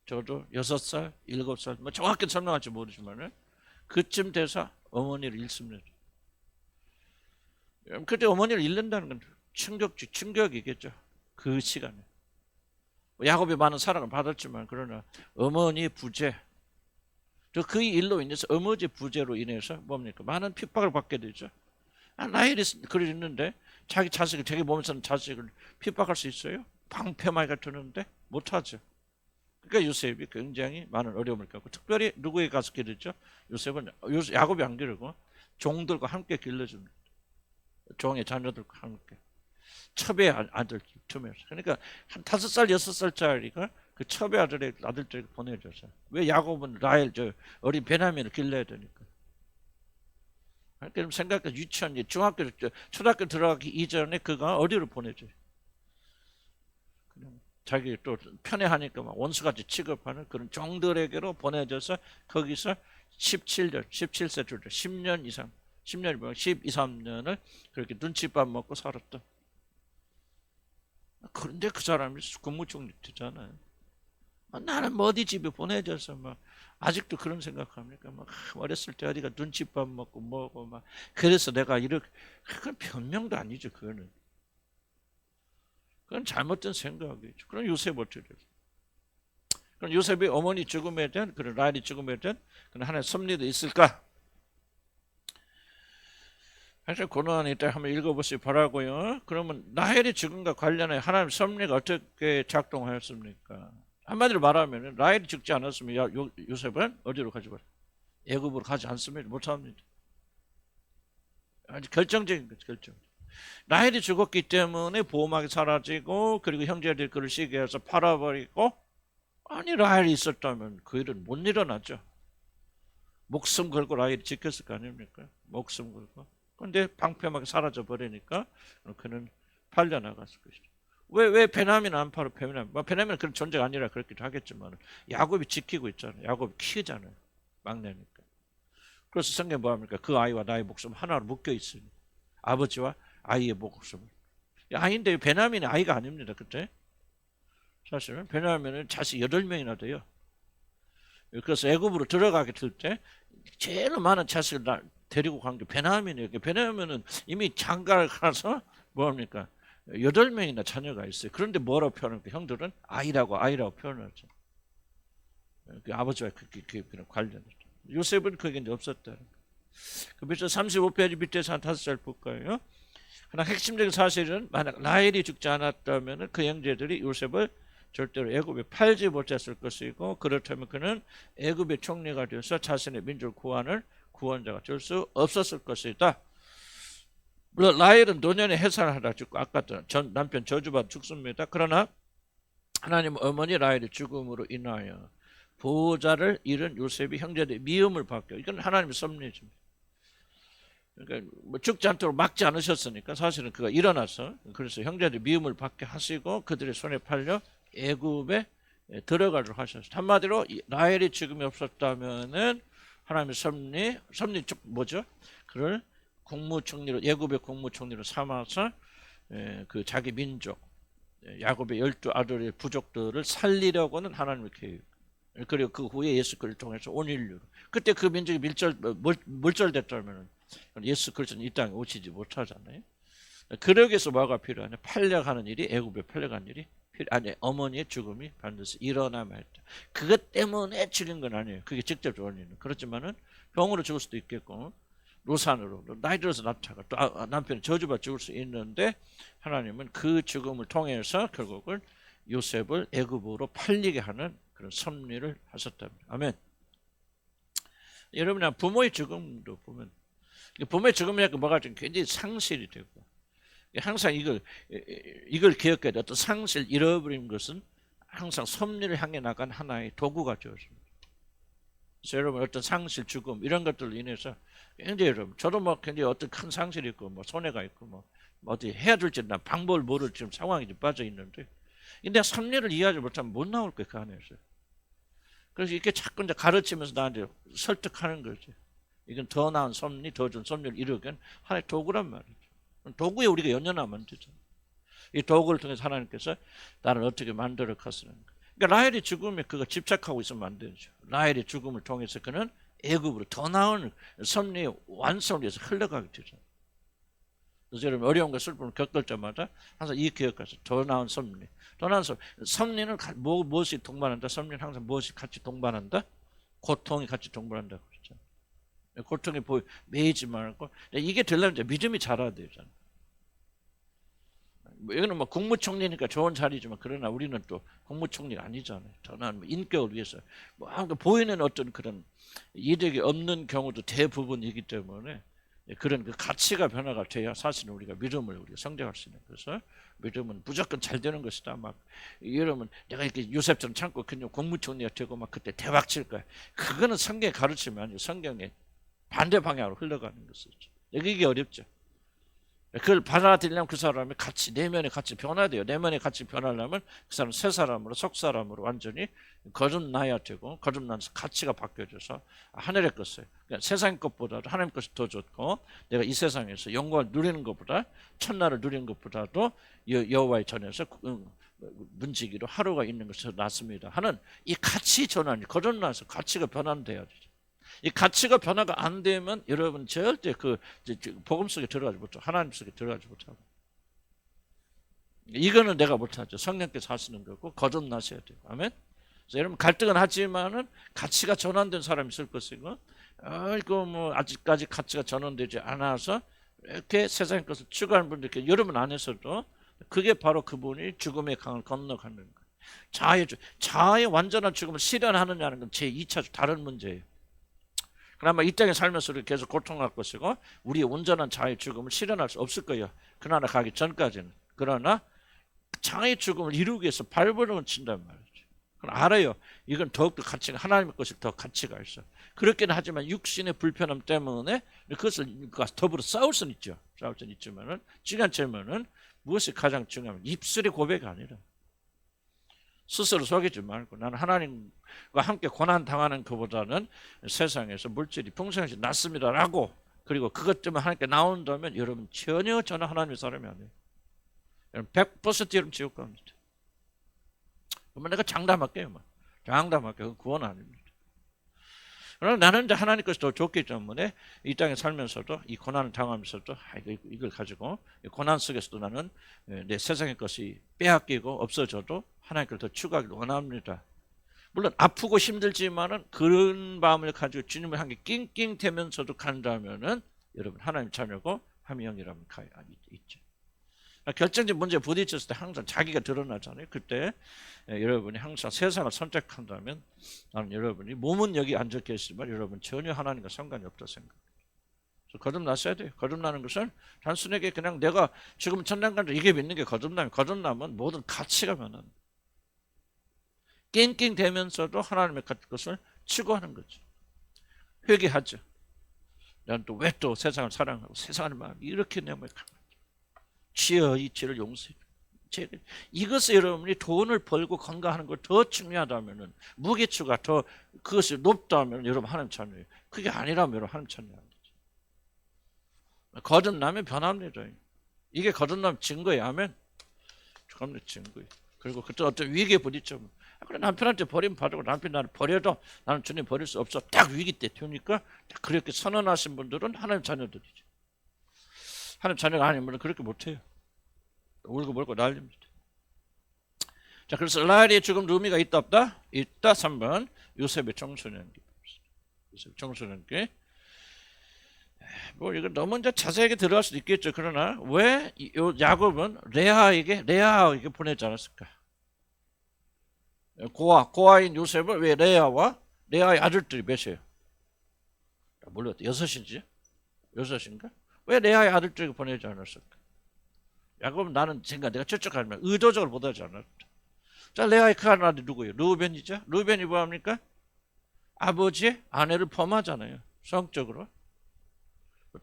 S1: 적어도 6살, 7살 뭐 정확히 설명할지 모르지만 그쯤 돼서 어머니를 잃습니다. 그때 어머니를 잃는다는 건 충격이겠죠. 그 시간에. 야곱이 많은 사랑을 받았지만 그러나 어머니 부재 그 일로 인해서 어머니 부재로 인해서 뭡니까? 많은 핍박을 받게 되죠. 라헬이 그리 있는데 자기 자식을 자기 몸에 사는 자식을 핍박할 수 있어요? 방패막이가 드는데 못하죠. 그러니까 요셉이 굉장히 많은 어려움을 겪고 특별히 누구에게 가서 기르죠? 요셉은 야곱이 안 기르고 종들과 함께 길러줍니다. 종의 자녀들과 함께. 첩의 아들 틈에서. 그러니까 한 5살, 6살짜리가 그 첩의 아들들에게 보내줘서. 왜 야곱은 라헬 저 어린 베냐민을 길러야 되니까. 그러니까 생각해 유치원, 중학교, 초등학교 들어가기 이전에 그가 어디로 보내줘요? 자기 또 편애하니까 막 원수같이 취급하는 그런 종들에게로 보내줘서 거기서 17년, 17세 줄 10년 이상, 10년이 뭐야? 12, 13년을 그렇게 눈칫밥 먹고 살았다. 그런데 그 사람이 국무총리 되잖아요. 나는 뭐 어디 집에 보내줘서 막 아직도 그런 생각합니까? 막 어렸을 때 어디가 눈칫밥 먹고 뭐고 막 그래서 내가 이렇게 그건 변명도 아니죠. 그건 잘못된 생각이죠. 그럼 요셉 어떻게 돼요? 그럼 요셉의 어머니 죽음에 대한 그런 라헬이 죽음에 대한 그런 하나의 섭리도 있을까? 사실 고난이 있다 한번 읽어보시기 바라고요. 그러면 라헬이 죽음과 관련해 하나님 섭리가 어떻게 작동하였습니까? 한마디로 말하면 라헬이 죽지 않았으면 요셉은 어디로 가지 말아요? 애굽으로 가지 않습니다. 못합니다. 아주 결정적인 거죠. 결정. 라헬이 죽었기 때문에 보호막이 사라지고 그리고 형제들이 그를 시게 해서 팔아버리고 아니 라헬이 있었다면 그 일은 못 일어났죠. 목숨 걸고 라헬이 지켰을 거 아닙니까? 목숨 걸고. 그런데 방패막이 사라져 버리니까 그는 팔려나갔을 것이죠. 왜 베냐민은 안 팔아? 베냐민은 그런 존재가 아니라 그렇기도 하겠지만 야곱이 지키고 있잖아요. 야곱이 키우잖아요. 막내니까. 그래서 성경에 뭐합니까? 그 아이와 나의 목숨 하나로 묶여 있으니 아버지와 아이의 목숨을. 아이인데 베냐민이 아이가 아닙니다. 그때 사실은 베냐민은 자식 8명이나 돼요. 그래서 애굽으로 들어가게 될 때 제일 많은 자식을 데리고 간 게 베냐민이에요. 베냐민은 이미 장가를 가서 뭐합니까? 8명이나 자녀가 있어요. 그런데 뭐라고 표현합니까? 형들은 아이라고 표현하죠. 그 아버지와 그렇게 관련해서. 요셉은 그게 이제 없었다. 그 밑에 35페이지 밑에서 한 5절 볼까요? 그러나 핵심적인 사실은 만약 라헬이 죽지 않았다면 그 형제들이 요셉을 절대로 애굽에 팔지 못했을 것이고 그렇다면 그는 애굽의 총리가 되어서 자신의 민족 구원자가 될 수 없었을 것이다. 물론 라헬은 노년에 해산을 하다 죽고 아까 전 남편 저주받아 죽습니다. 그러나 하나님 어머니 라헬의 죽음으로 인하여 보호자를 잃은 요셉이 형제들의 미움을 받고 이건 하나님의 섭리죠. 그러니까 뭐 죽지 않도록 막지 않으셨으니까 사실은 그가 일어나서 그래서 형제들의 미움을 받게 하시고 그들의 손에 팔려 애굽에 들어가도록 하셨어요. 한마디로 라헬이 죽음이 없었다면은 하나님의 섭리 뭐죠? 그를 국무총리로 애굽의 국무총리로 삼아서 그 자기 민족 야곱의 12아들의 부족들을 살리려고는 하나님의 계획. 그리고 그 후에 예수 그리스도를 통해서 온 인류. 그때 그 민족이 물절됐다면 예수 그리스도는 이 땅에 오시지 못하잖아요. 그러기 위해서 뭐가 필요하냐? 팔려가는 일이 애굽에 팔려가는 일이 아니 어머니의 죽음이 반드시 일어나야 했다. 그것 때문에 죽인 건 아니에요. 그게 직접 원인은 그렇지만은 병으로 죽을 수도 있겠고 노산으로 나이 들어서 낳다가 또 남편이 저주받아 죽을 수 있는데 하나님은 그 죽음을 통해서 결국은 요셉을 애굽으로 팔리게 하는 그런 섭리를 하셨답니다. 아멘. 여러분 부모의 죽음도 보면 부모의 죽음이니까 뭐가 좀 굉장히 상실이 되고 항상 이걸 기억해야 돼. 어떤 상실 잃어버린 것은 항상 섭리를 향해 나간 하나의 도구가 되었습니다. 그래서 여러분 어떤 상실 죽음 이런 것들로 인해서 굉장히 여러분 저도 뭐 굉장히 어떤 큰 상실이 있고 뭐 손해가 있고 뭐 어떻게 해야 될지 난 방법을 모를 지금 상황이 좀 빠져 있는데 근데 섭리를 이해하지 못하면 못 나올 거예요 그 안에서. 그래서 이렇게 자꾸 이제 가르치면서 나한테 설득하는 거지. 이건 더 나은 섭리, 더 좋은 섭리를 이루기엔 하나의 도구란 말이죠. 도구에 우리가 연연하면 되죠. 이 도구를 통해서 하나님께서 나를 어떻게 만들어 가시는 거예요. 그러니까 라헬의 죽음에 그가 집착하고 있으면 안 되죠. 라헬의 죽음을 통해서 그는 애굽으로 더 나은 섭리의 완성을 위해서 흘러가게 되죠. 그래서 여러분 어려움과 슬픔을 겪을 때마다 항상 이 기억하세요. 더 나은 섭리. 더 나은 섭리는 무엇이 동반한다? 섭리는 항상 무엇이 같이 동반한다? 고통이 같이 동반한다. 그렇죠. 고통이 매이지 말고 이게 되려면 이제 믿음이 자라야 되잖아요. 여기는 뭐 국무총리니까 좋은 자리지만 그러나 우리는 또 국무총리가 아니잖아요. 더 나은 인격을 위해서 보이는 어떤 그런 이득이 없는 경우도 대부분이기 때문에 그런 그 가치가 변화가 돼야 사실은 우리가 믿음을 우리가 성장할 수 있는. 그래서 믿음은 무조건 잘 되는 것이다. 막 이러면 내가 이렇게 요셉처럼 참고 그냥 국무총리가 되고 막 그때 대박 칠 거야. 그거는 성경에 가르치면 아니고 성경에 반대 방향으로 흘러가는 것이죠. 이게 어렵죠. 그걸 받아들이려면 그 사람의 가치, 내면의 가치 변화돼요. 내면의 가치 변하려면 그 사람 새 사람으로, 속 사람으로 완전히 거듭나야 되고, 거듭나서 가치가 바뀌어져서 하늘의 것을, 그러니까 세상 것보다도 하나님 것이 더 좋고, 내가 이 세상에서 영광을 누리는 것보다, 천나를 누리는 것보다도 여호와의 전에서 문지기로 하루가 있는 것이 더 낫습니다 하는 이 가치 전환이 거듭나서 가치가 변환돼야 되죠. 이 가치가 변화가 안 되면 여러분 절대 그 복음 속에 들어가지 못하고 하나님 속에 들어가지 못하고, 이거는 내가 못하죠. 성령께서 하시는 거고 거듭나셔야 돼요. 아멘. 그래서 여러분 갈등은 하지만은 가치가 전환된 사람이 있을 것이고, 이거 뭐 아직까지 가치가 전환되지 않아서 이렇게 세상 것을 추구하는 분들 이렇게 여러분 안에서도 그게 바로 그분이 죽음의 강을 건너가는 거예요. 자아의 완전한 죽음을 실현하느냐는 건 제 2차 다른 문제예요. 그나마 이 땅에 살면서 계속 고통할 것이고 우리의 온전한 자아의 죽음을 실현할 수 없을 거예요. 그나마 가기 전까지는. 그러나 자아의 죽음을 이루기 위해서 발버둥을 친단 말이죠. 그럼 알아요. 이건 더욱더 가치가 하나님의 것이 더 가치가 있어. 그렇기는 하지만 육신의 불편함 때문에 그것을 더불어 싸울 수는 있죠. 싸울 수는 있지만은 중요한 점은 무엇이 가장 중요하면 입술의 고백이 아니라 스스로 속이지 말고 나는 하나님과 함께 고난 당하는 것보다는 세상에서 물질이 풍성해서 낫습니다라고, 그리고 그것 때문에 하나님께 나온다면 여러분 전혀 저는 하나님의 사람이 아니에요. 여러분 100% 여러분 지옥 갑니다. 그러면 내가 장담할게요. 장담할게요. 구원 아닙니다. 그러나 나는 이제 하나님 것이 더 좋기 때문에 이 땅에 살면서도 이 고난을 당하면서도 이걸 가지고 고난 속에서도 나는 내 세상의 것이 빼앗기고 없어져도 하나님 걸 더 추구하기를 원합니다. 물론 아프고 힘들지만은 그런 마음을 가지고 주님을 향해 낑낑대면서도 간다면은 여러분 하나님 자녀고 함영이라면 있죠. 결정적인 문제에 부딪혔을 때 항상 자기가 드러나잖아요. 그때 여러분이 항상 세상을 선택한다면 나는 여러분이 몸은 여기 앉아 계시지만 여러분 전혀 하나님과 상관이 없다 생각해요. 거듭나셔야 돼요. 거듭나는 것은 단순하게 그냥 내가 지금 천당 간다 이게 믿는 게 거듭나면 모든 가치가 변합니다. 낑낑대면서도 하나님의 것을 추구하는 거죠. 회개하죠. 난 또 왜 또 세상을 사랑하고 세상을 마음 이렇게 내 몸에 주여 이 죄를 용서해. 이것을 여러분이 돈을 벌고 건강하는 걸 더 중요하다면은 무게추가 더 그것이 높다면 여러분 하나님 자녀예요. 그게 아니라면 여러분 하나님 자녀 안 되죠. 거듭나면 변합니다. 이게 거듭나면 증거예요. 아멘. 그건 증거예요. 그리고 그때 어떤 위기에 부딪히면 그래 남편한테 버림받고 남편 나를 버려도 나는 주님 버릴 수 없어. 딱 위기 때 되니까 딱 그렇게 선언하신 분들은 하나님 자녀들이죠. 하나님 자녀가 아니면 그렇게 못해요. 울고 먹고 난립니다. 자, 그래서 라헬의 죽음 의미가 있다 없다? 있다. 3번 요셉의 청소년기. 요셉 청소년기. 뭐 이거 너무 이제 자세하게 들어갈 수도 있겠죠. 그러나 왜 야곱은 레아에게 보내지 않았을까? 고아인 요셉을 왜 레아의 아들들이 몇이에요? 몰라, 6인지? 6인가? 왜 레아의 아들들에게 보내지 않았을까? 야곱은 나는 내가 추측하면 의도적으로 보내지 않았다. 자, 레아의 큰 아들이 누구예요? 르우벤이죠. 르우벤이 뭐합니까? 아버지의 아내를 범하잖아요. 성적으로.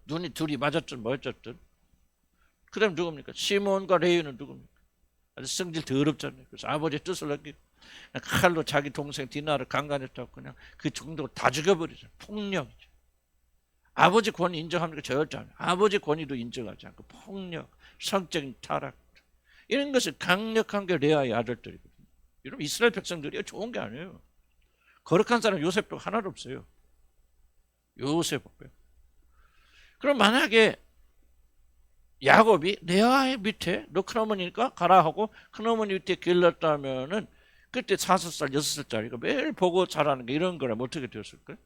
S1: 눈이 둘이 맞았든 뭐였든. 그 다음 누굽니까? 시몬과 레위는 누굽니까? 아주 성질 더럽잖아요. 그래서 아버지의 뜻을 어기고 칼로 자기 동생 디나를 강간했다고 그냥 그 정도로 다 죽여버리죠. 폭력이죠. 아버지 권위 인정합니까? 절대 안 해요. 아버지 권위도 인정하지 않고 폭력, 성적인 타락 이런 것이 강력한 게 레아의 아들들이거든요. 여러분 이스라엘 백성들이 좋은 게 아니에요. 거룩한 사람 요셉 빼고 하나도 없어요. 요셉 빼고. 그럼 만약에 야곱이 레아의 밑에 너 큰어머니니까 가라 하고 큰어머니 밑에 길렀다면은 그때 5살, 6살짜리가 매일 보고 자라는 게 이런 거라면 어떻게 되었을까요?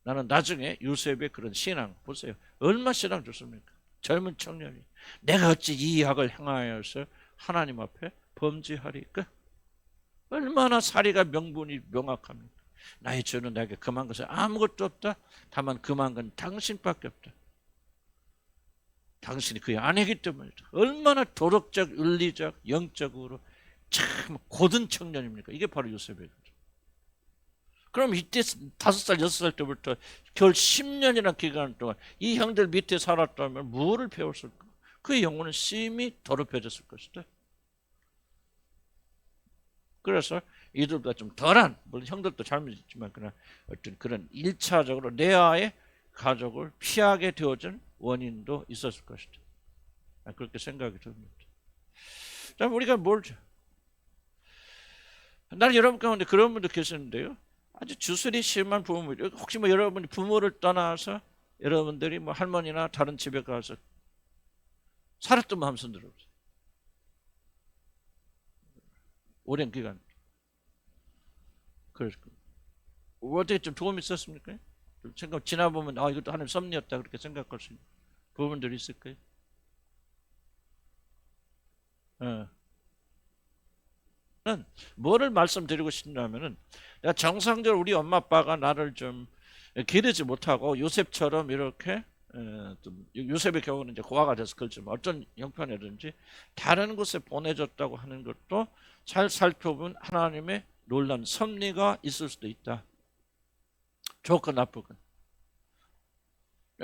S1: 나는 나중에 요셉의 그런 신앙 보세요. 얼마나 신앙 좋습니까? 젊은 청년이 내가 어찌 이 악을 행하여서 하나님 앞에 범죄하리까? 얼마나 사리가 명분이 명확합니까? 나의 죄는 내게 금한 것은 아무것도 없다. 다만 금한 건 당신밖에 없다. 당신이 그의 아내이기 때문이다. 얼마나 도덕적, 윤리적, 영적으로 참 고든 청년입니까? 이게 바로 요셉의 거죠. 그럼 이때 5살, 6살 때부터 겨울 10년이라는 기간 동안 이 형들 밑에 살았다면 뭐를 배웠을까? 그의 영혼은 심히 더럽혀졌을 것이다. 그래서 이들보다 좀 덜한, 물론 형들도 잘못했지만 그런 어떤 그런 1차적으로 레아의 가족을 피하게 되어진 원인도 있었을 것이다. 그렇게 생각이 듭니다. 자, 우리가 뭘죠? 난 여러분 가운데 그런 분도 계시는데요. 아주 주술이 심한 부모, 혹시 뭐 여러분이 부모를 떠나서 여러분들이 뭐 할머니나 다른 집에 가서 살았던 마음 손 들어보세요. 오랜 기간. 그래서 어떻게 좀 도움이 있었습니까? 생각 지나보면 이것도 하나님 섭리였다 그렇게 생각할 수 있는 부분들이 있을까요? 는 뭐를 말씀드리고 싶냐면은 내가 정상적으로 우리 엄마 아빠가 나를 좀 기르지 못하고 요셉처럼 이렇게 좀 요셉의 경우는 이제 고아가 돼서 그렇지만 어떤 형편이든지 다른 곳에 보내줬다고 하는 것도 잘 살펴보면 하나님의 놀라운 섭리가 있을 수도 있다. 좋건 나쁘건.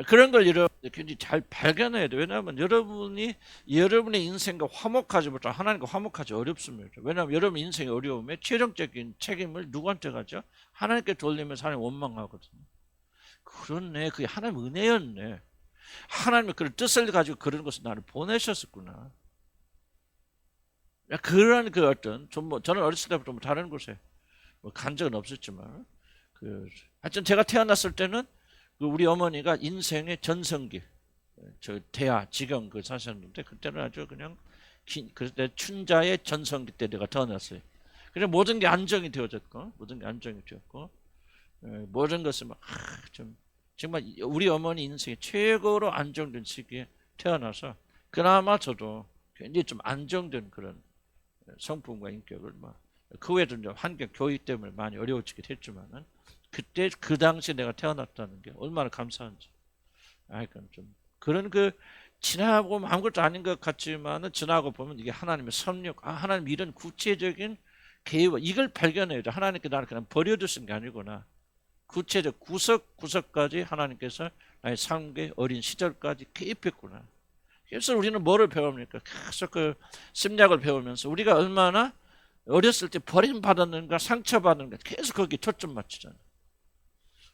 S1: 그런 걸 여러분들이 굉장히 잘 발견해야 돼요. 왜냐하면 여러분의 인생과 화목하지 못하면 하나님과 화목하지 어렵습니다. 왜냐하면 여러분 인생이 어려움에 최종적인 책임을 누구한테 가죠? 하나님께 돌리면서 하나님 원망하거든요. 그렇네. 그게 하나님 은혜였네. 하나님의 그런 뜻을 가지고 그런 것을 나를 보내셨었구나. 그런 그 어떤 저는 어렸을 때부터 뭐 다른 곳에 간 적은 없었지만 하여튼 제가 태어났을 때는 우리 어머니가 인생의 전성기, 저 대하, 지경 사셨는데 그때는 아주 그냥 그때 춘자의 전성기 때 내가 태어났어요. 그래서 모든 게 안정이 되어졌고, 모든 것을 좀 정말 우리 어머니 인생의 최고로 안정된 시기에 태어나서 그나마 저도 굉장히 좀 안정된 그런 성품과 인격을 그 외에도 좀 환경 교육 때문에 많이 어려워지긴 했지만은. 그때 그 당시에 내가 태어났다는 게 얼마나 감사한지. 그러니까 좀 그런 지나고 아무것도 아닌 것 같지만은 지나고 보면 이게 하나님의 섭력, 하나님 이런 구체적인 계획 이걸 발견해야죠. 하나님께 나를 그냥 버려두신 게 아니구나. 구체적 구석까지 하나님께서 나의 삶의 어린 시절까지 개입했구나. 그래서 우리는 뭐를 배웁니까? 계속 심리학을 배우면서 우리가 얼마나 어렸을 때 버림받았는가 상처받는가 계속 거기에 초점 맞추잖아요.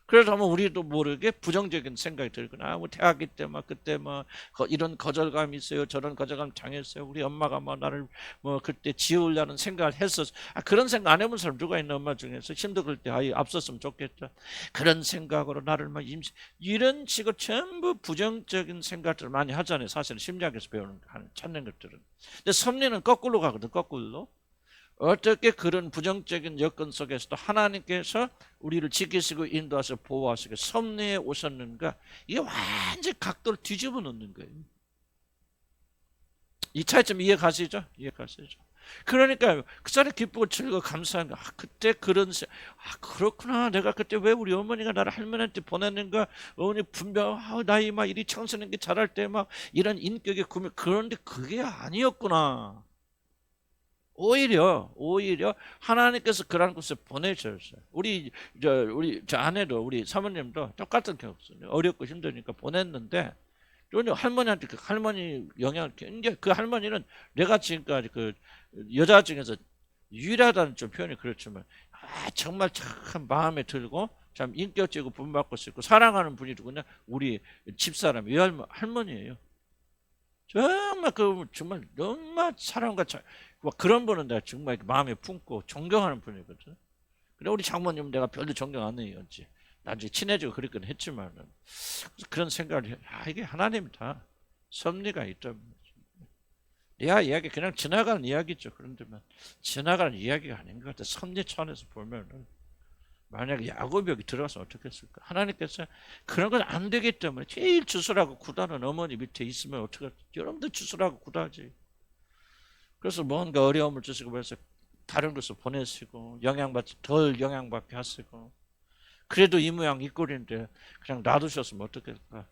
S1: 그래서 아마 우리도 모르게 부정적인 생각이 들거나 대학기 때 그때 이런 거절감이 있어요. 저런 거절감 당했어요. 우리 엄마가 나를 그때 지우려는 생각을 했었어. 그런 생각 안 해본 사람 누가 있나 엄마 중에서 힘들 때 앞섰으면 좋겠다. 그런 생각으로 나를 이런 식으로 전부 부정적인 생각들을 많이 하잖아요. 사실은 심리학에서 찾는 것들은. 근데 섭리는 거꾸로 가거든. 거꾸로. 어떻게 그런 부정적인 여건 속에서도 하나님께서 우리를 지키시고 인도하셔 보호하시고 섭리에 오셨는가 이게 완전히 각도를 뒤집어 놓는 거예요. 이 차이점 이해가시죠? 그러니까 그 사람이 기쁘고 즐거워 감사한 거. 그때 그렇구나. 내가 그때 왜 우리 어머니가 나를 할머니한테 보냈는가. 어머니 분명 나이 이리 청소년기 자랄 때 이런 인격의 구매 그런데 그게 아니었구나. 오히려 하나님께서 그런 곳에 보내셨어요. 우리 아내도 우리 사모님도 똑같은 경우였어요. 어렵고 힘드니까 보냈는데 할머니한테 할머니 영향을 굉장히 할머니는 내가 지금까지 여자 중에서 유일하다는 좀 표현이 그렇지만 정말 참 마음에 들고 참 인격적이고 본받고 싶고 사랑하는 분이 누구냐 우리 집사람 외할머니예요. 정말 정말 너무 사랑과 그런 분은 내가 정말 마음에 품고 존경하는 분이거든. 그래 우리 장모님 내가 별로 존경 안 해요. 나중에 친해지고 그랬긴 했지만은 그런 생각을 해. 이게 하나님 다 섭리가 있다. 레아 이야기 그냥 지나가는 이야기죠. 그런데만 지나가는 이야기가 아닌 것 같아. 섭리 차원에서 보면은 만약에 야곱이 여기 들어가서 어떻게 했을까? 하나님께서 그런 건 안 되기 때문에 제일 주술하고 구다는 어머니 밑에 있으면 어떻게 할까? 여러분들 주술하고 구다지. 그래서 뭔가 어려움을 주시고 그래서 다른 곳을 보내시고 덜 영향받게 하시고 그래도 이 모양 이 꼴인데 그냥 놔두셨으면 어떻겠을까?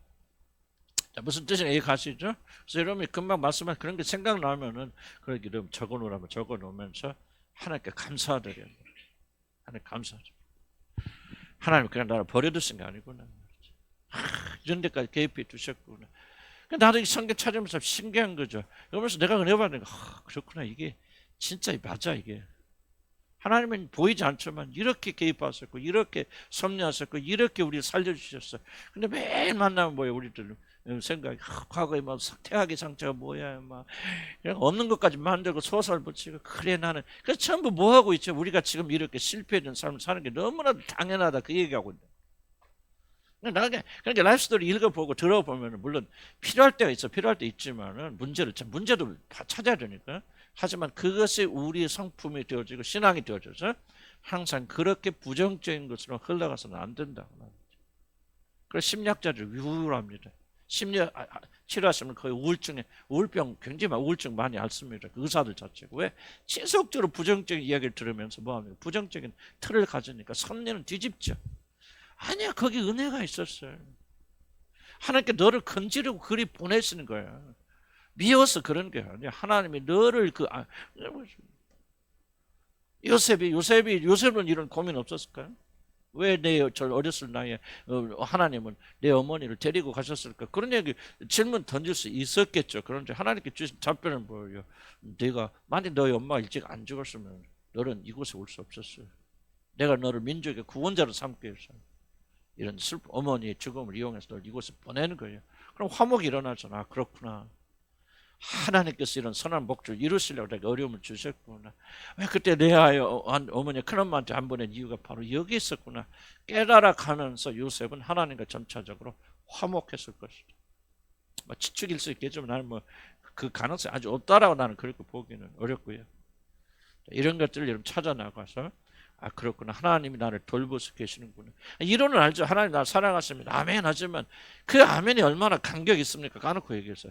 S1: 자, 무슨 뜻인지 이해가시죠? 그래서 여러분이 금방 말씀한 그런 게 생각나면은 그렇게 여러분 적어놓으라면 적어놓으면서 하나님께 감사드려요. 하나님 감사드려요. 하나님 그냥 나를 버려두신 게 아니구나. 이런 데까지 개입해 두셨구나. 나도 이 성경 찾으면서 신기한 거죠. 그러면서 내가 은혜 받는 거, 그렇구나. 이게 진짜 맞아, 이게. 하나님은 보이지 않지만 이렇게 개입하셨고, 이렇게 섭리하셨고, 이렇게 우리를 살려주셨어요. 근데 매일 만나면 뭐예요, 우리들 생각이. 과거에 막 태학의 상처가 뭐야, 막. 없는 것까지 만들고 소설 붙이고, 그래, 나는. 그래서 전부 뭐 하고 있죠? 우리가 지금 이렇게 실패된 삶을 사는 게 너무나도 당연하다. 그 얘기하고 있는. 그러니까 라이프 스토리 읽어보고 들어보면 물론 필요할 때가 있어, 필요할 때 있지만은 문제도 찾아야 되니까. 하지만 그것이 우리의 성품이 되어지고 신앙이 되어져서 항상 그렇게 부정적인 것으로 흘러가서는 안 된다고. 그래서 심리학자들 우울합니다. 심리학 치료하시면 거의 우울병 굉장히 많이 우울증 많이 앓습니다. 그 의사들 자체가. 왜? 지속적으로 부정적인 이야기를 들으면서 뭐합니까? 부정적인 틀을 가지니까 섭리는 뒤집죠. 아니야, 거기 은혜가 있었어요. 하나님께 너를 건지려고 그리 보내시는 거야. 미워서 그런 게 아니야. 하나님이 너를 요셉은 이런 고민 없었을까요? 왜 저 어렸을 나이에 하나님은 내 어머니를 데리고 가셨을까? 그런 얘기 질문 던질 수 있었겠죠. 그런데 하나님께 주신 답변은 뭐예요? 네가 만약 너희 엄마가 일찍 안 죽었으면 너는 이곳에 올 수 없었어요. 내가 너를 민족의 구원자로 삼기 위해서 이런 어머니의 죽음을 이용해서 널 이곳에 보내는 거예요. 그럼 화목이 일어나잖아. 그렇구나. 하나님께서 이런 선한 목적을 이루시려고 내가 어려움을 주셨구나. 왜 그때 내 어머니 큰엄마한테 안 보낸 이유가 바로 여기 있었구나. 깨달아 가면서 요셉은 하나님과 점차적으로 화목했을 것이다. 치축일 수 있겠지만 나는 그 가능성이 아주 없다라고 나는 그렇게 보기는 어렵고요. 이런 것들을 여러분 찾아 나가서 그렇구나. 하나님이 나를 돌보시고 계시는구나. 이론은 알죠. 하나님 나를 사랑하십니다. 아멘 하지만 그 아멘이 얼마나 간격이 있습니까? 까놓고 얘기해서.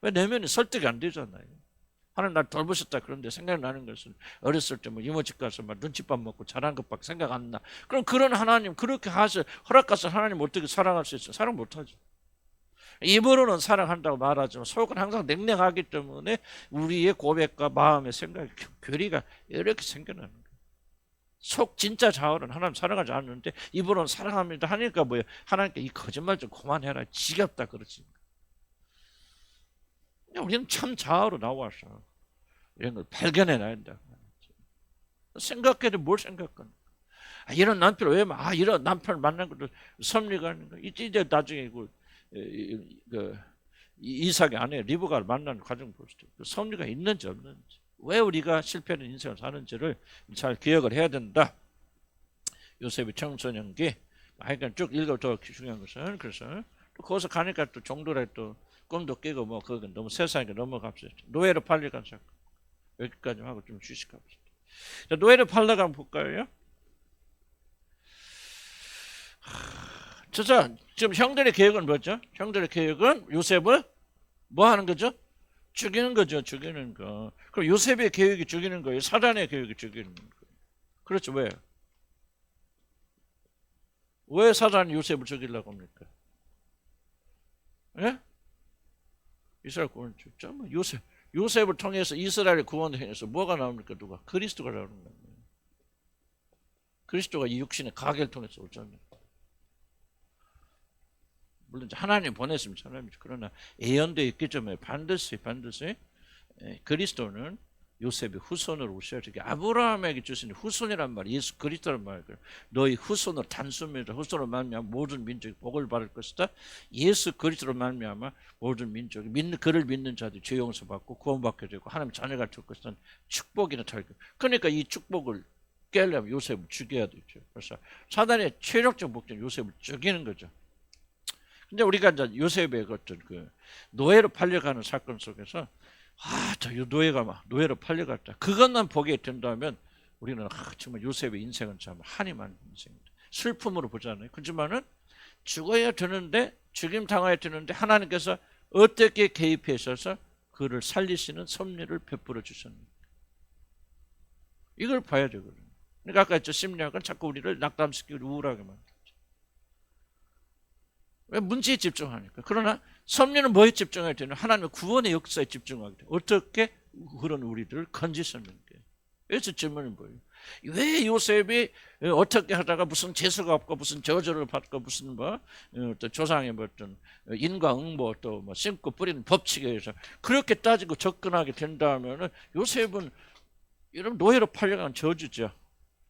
S1: 왜 내면이 설득이 안 되잖아요. 하나님 나를 돌보셨다. 그런데 생각나는 것은 어렸을 때 이모집 가서 눈칫밥 먹고 잘한 것밖에 생각 안 나. 그럼 그런 하나님 그렇게 허락하셔 하나님 어떻게 사랑할 수 있어요? 사랑 못하죠. 입으로는 사랑한다고 말하지만 속은 항상 냉랭하기 때문에 우리의 고백과 마음의 생각이 괴리가 이렇게 생겨나는 거예요. 속 진짜 자아는 하나님 사랑하지 않는데 입으로는 사랑합니다 하니까 뭐예요? 하나님께 이 거짓말 좀 그만해라. 지겹다 그러지. 우리는 참 자아로 나와서 이런 걸 발견해놔야 된다. 생각해도 뭘 생각하는 이런 남편 왜 이런 남편을 만난 것도 섭리가 아닌 거. 이제 나중에 이삭의 아내 리브가를 만나는 과정 보시죠. 그 섭리가 있는지 없는지. 왜 우리가 실패하는 인생을 사는지를 잘 기억을 해야 된다. 요셉의 청소년기. 하여간 쭉 읽어도 중요한 것은 그래서 또 거기서 가니까 또 종들의 또 꿈도 깨고 그건 너무 세상에 넘어갑시다. 노예로 팔려간 사건. 여기까지 하고 좀 휴식합시다. 자, 노예로 팔려가면 볼까요? 자, 지금 형들의 계획은 뭐죠? 형들의 계획은 요셉을 뭐 하는 거죠? 죽이는 거죠. 죽이는 거. 그럼 요셉의 계획이 죽이는 거예요? 사단의 계획이 죽이는 거예요? 그렇죠. 왜? 왜 사단이 요셉을 죽이려고 합니까? 예? 이스라엘 구원 죽죠. 요셉을 통해서 이스라엘 구원을 통해서 뭐가 나옵니까? 누가? 그리스도가 나오는 거예요. 그리스도가 이 육신의 가계를 통해서 오잖아요. 물론 하나님 보냈으면 사람이죠. 그러나 예언되어 있겠죠. 반드시 그리스도는 요셉의 후손으로 오셔야 되게 아브라함에게 주신 후손이란 말이 예수 그리스도란 말이에요. 너희 후손으로 단순히 후손으로 말미암아 모든 민족이 복을 받을 것이다. 예수 그리스도로 말미암아 모든 민족이 그를 믿는 자들이 죄 용서받고 구원받게 되고 하나님 자녀가 될 것이라는 축복이 나타나요. 그러니까 이 축복을 깨려면 요셉을 죽여야 되죠. 그래서 사단의 최종적 목적은 요셉을 죽이는 거죠. 근데 우리가 이제 요셉의 어떤 노예로 팔려가는 사건 속에서 저 노예로 팔려갔다. 그것만 보게 된다면 우리는 정말 요셉의 인생은 참 한이 많은 인생입니다. 슬픔으로 보잖아요. 그렇지만은 죽어야 되는데 죽임 당해야 되는데 하나님께서 어떻게 개입하셔서 그를 살리시는 섭리를 베풀어 주셨는가. 이걸 봐야 되거든요. 그러니까 아까 심리학은 자꾸 우리를 낙담시키고 우울하게 만들죠. 왜? 문제에 집중하니까. 그러나 섭리는 뭐에 집중해야 되냐? 하나님의 구원의 역사에 집중하게 돼. 어떻게 그런 우리들을 건지셨는지. 그래서 질문이 뭐예요? 왜 요셉이 어떻게 하다가 무슨 재수가 없고 무슨 저주를 받고 무슨 또 조상의 어떤 인과응보 또 심고 뿌리는 법칙에 의해서 그렇게 따지고 접근하게 된다면은 요셉은 이런 노예로 팔려가는 저주죠.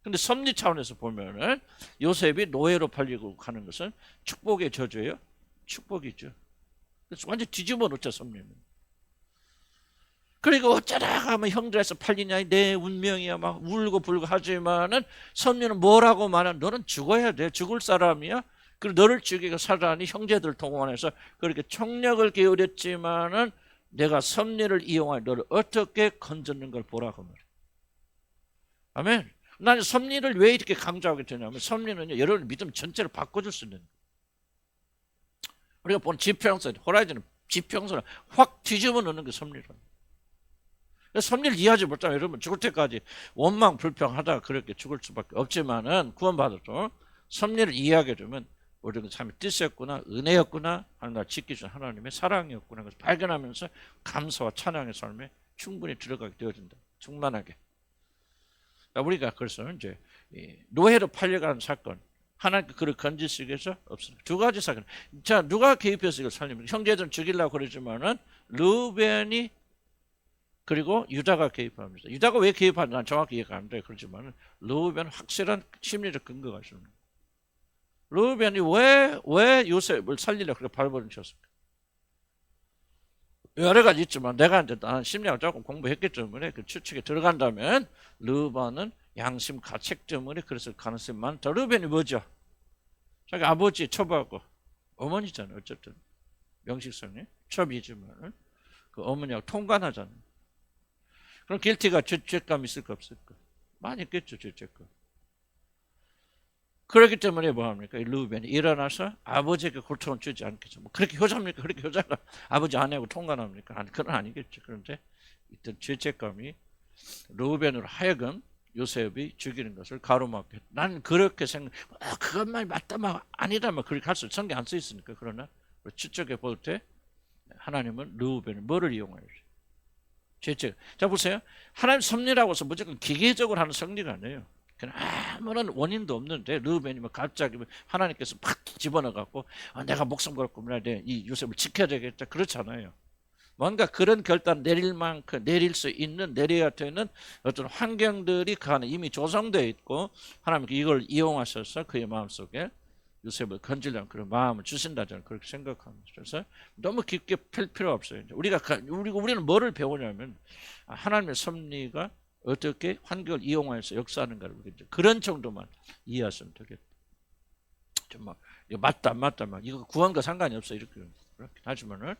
S1: 근데 섭리 차원에서 보면은 요셉이 노예로 팔리고 가는 것은 축복의 저주예요? 축복이죠. 그래서 완전 뒤집어 놓자, 섭리는. 그리고 어쩌다가 하면 형들에서 팔리냐, 내 운명이야, 막 울고 불고 하지만은 섭리는 뭐라고 말하면 너는 죽어야 돼. 죽을 사람이야. 그리고 너를 죽이고 살아니 형제들 동원해서 그렇게 총력을 기울였지만은 내가 섭리를 이용하여 너를 어떻게 건졌는 걸 보라고 말해. 아멘. 나는 섭리를 왜 이렇게 강조하게 되냐면 섭리는요, 여러분의 믿음 전체를 바꿔줄 수 있는, 우리가 본 지평선, 호라이즌은 지평선을 확 뒤집어 놓는 게 섭리라는. 섭리를 이해하지 못하면 여러분 죽을 때까지 원망 불평하다가 그렇게 죽을 수밖에 없지만은 구원받아도 섭리를 이해하게 되면 우리는 참의 뜻이었구나, 은혜였구나, 하나님 지키신 하나님의 사랑이었구나, 그래서 발견하면서 감사와 찬양의 삶에 충분히 들어가게 되어진다. 충만하게. 우리가 그래서 이제 노예로 팔려가는 사건, 하나님께 그를 건지시기 위해서 없습니다. 두 가지 사건. 자, 누가 개입해서 이걸 살립니까? 형제들은 죽이려고 그러지만은 르우벤이 그리고 유다가 개입합니다. 유다가 왜 개입하는지 난 정확히 이해가 안 돼. 그렇지만 르우벤은 확실한 심리적 근거가 있습니다. 르우벤이 왜 요셉을 살리려고 그렇게 발버둥쳤을까? 여러 가지 있지만 내가 이제 나는 심리학을 조금 공부했기 때문에 그 추측에 들어간다면 르우벤은 양심 가책 때문에 그랬을 가능성이 많다. 르우벤이 뭐죠? 자기 아버지 첩하고 어머니잖아요. 어쨌든 명식상이 첩이지만 그 어머니하고 통관하잖아요. 그럼 길티가 죄책감 있을까 없을까? 많이 있겠죠, 죄책감. 그렇기 때문에 뭐합니까? 르우벤이 일어나서 아버지에게 고통을 주지 않겠죠. 뭐 그렇게 효자입니까? 그렇게 효자가 아버지 아내하고 통관합니까? 아니, 그건 아니겠죠. 그런데 이떤 죄책감이 르우벤으로 하여금 요셉이 죽이는 것을 가로막게. 나는 그렇게 그것만 맞다, 막 아니다, 막 그렇게 할 수, 성경 안 써 있으니까. 그러나 추측해 볼 때 하나님은 르우벤을 뭐를 이용하죠? 죄책. 자, 보세요. 하나님 섭리라고 해서 무조건 기계적으로 하는 섭리가 아니에요. 아무런 원인도 없는데 르우벤이 갑자기 하나님께서 팍 집어넣어갖고 내가 목숨 걸고 이 요셉을 지켜야 되겠다, 그렇잖아요. 뭔가 그런 결단 내릴 만큼 내릴 수 있는, 내려야 되는 어떤 환경들이 그 안에 이미 조성되어 있고 하나님께 이걸 이용하셔서 그의 마음속에 요셉을 건지려는 그런 마음을 주신다, 저는 그렇게 생각합니다. 그래서 너무 깊게 펼 필요 없어요. 우리는 뭐를 배우냐면 하나님의 섭리가 어떻게 환경을 이용해서 역사하는가를 그런 정도만 이해하시면 되겠다. 정말 이거 맞다 안 맞다 막 이거 구원과 상관이 없어 이렇게 하지만은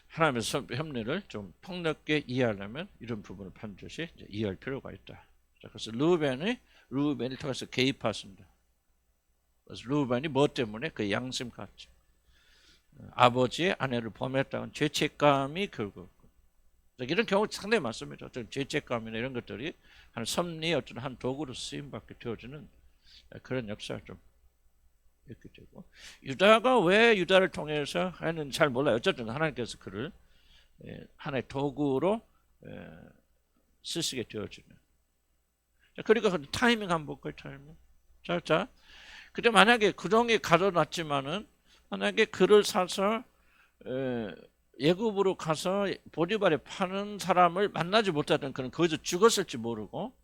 S1: 하나님의 섭리를 좀 폭넓게 이해하려면 이런 부분을 반드시 이해할 필요가 있다. 자, 그래서 르우벤이 통해서 개입하십니다. 그래서 르우벤이 뭐 때문에 그 양심 가책, 아버지의 아내를 범했다는 죄책감이 결국, 이런 경우 상당히 많습니다. 어떤 죄책감이나 이런 것들이 한 섭리의 어떤 한 도구로 쓰임받게 되어지는 그런 역사가 좀 이렇게 되고, 유다가 왜 유다를 통해서 하는 잘 몰라요. 어쨌든 하나님께서 그를 하나의 도구로 쓰시게 되어지는. 그러니까 타이밍 한번 볼까요? 타이밍. 자. 근데 만약에 그동에 가둬놨지만은 만약에 그를 사서 예굽으로 가서 보디발에 파는 사람을 만나지 못하던 그런 거기서 죽었을지 모르고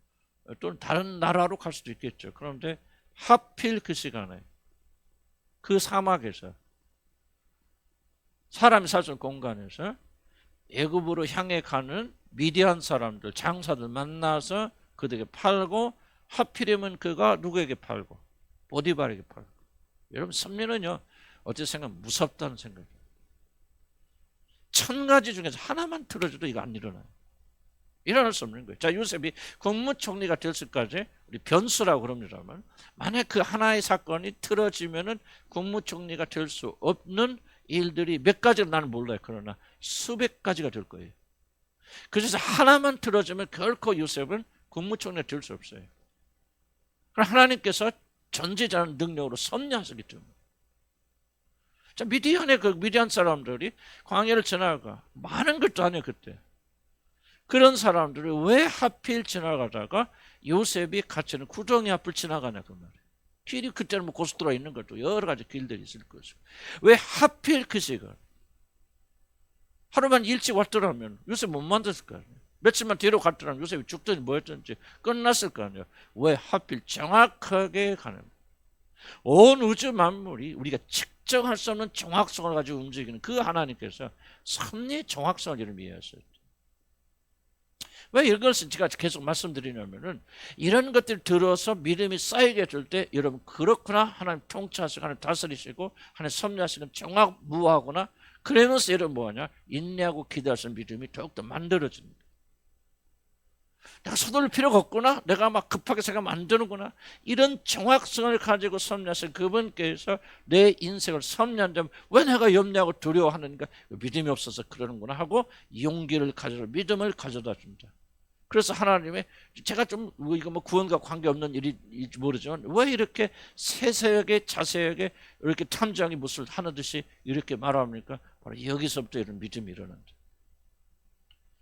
S1: 또는 다른 나라로 갈 수도 있겠죠. 그런데 하필 그 시간에 그 사막에서 사람이 살 수 있는 공간에서 예굽으로 향해 가는 미디안 사람들, 장사들 만나서 그들에게 팔고, 하필이면 그가 누구에게 팔고? 보디발에게 팔고. 여러분, 섭리는요 어찌 생각 무섭다는 생각이에요. 1000가지 중에서 하나만 틀어줘도 이거 안 일어나요. 일어날 수 없는 거예요. 자, 요셉이 국무총리가 됐을까지 우리 변수라고 그럽니다만, 만약 그 하나의 사건이 틀어지면은 국무총리가 될 수 없는 일들이 몇 가지는 나는 몰라요. 그러나 수백 가지가 될 거예요. 그래서 하나만 틀어지면 결코 요셉은 국무총리가 될 수 없어요. 그럼 하나님께서 전지자는 능력으로 섭리하시기 때문에. 자, 미디안의 그 미디안 사람들이 광야를 지나가 많은 것도 아니에요 그때. 그런 사람들이 왜 하필 지나가다가 요셉이 갇히는 구덩이 앞을 지나가냐 그 말이에요. 길이 그때는 뭐 고속도로가 있는 것도 여러 가지 길들이 있을 거죠. 왜 하필 그 시간? 하루만 일찍 왔더라면 요셉 못 만났을 거 아니에요. 며칠만 뒤로 갔더라면 요셉이 죽든지 뭐였든지 끝났을 거 아니에요. 왜 하필 정확하게 가는 거예요. 온 우주 만물이 우리가 측정할 수 없는 정확성을 가지고 움직이는 그 하나님께서 섭리의 정확성을 이름 이해하셨죠. 왜 이것을 제가 계속 말씀드리냐면은 이런 것들 들어서 믿음이 쌓이게 될 때 여러분 그렇구나 하나님 통치하시고 하나님 다스리시고 하나님 섭리하시는 정확무하구나 그러면서 여러분 뭐하냐 인내하고 기도하시는 믿음이 더욱더 만들어집니다. 내가 서둘릴 필요가 없구나 내가 막 급하게 생각하면 안 되는구나 이런 정확성을 가지고 섭리하신 그분께서 내 인생을 섭리한다면 왜 내가 염려하고 두려워하는가 믿음이 없어서 그러는구나 하고 용기를 가져다 믿음을 가져다 준다. 그래서 하나님의 제가 좀 이거 뭐 구원과 관계없는 일인지 모르지만 왜 이렇게 세세하게 자세하게 이렇게 탐정이 무엇을 하는듯이 이렇게 말합니까? 바로 여기서부터 이런 믿음이 일어난다.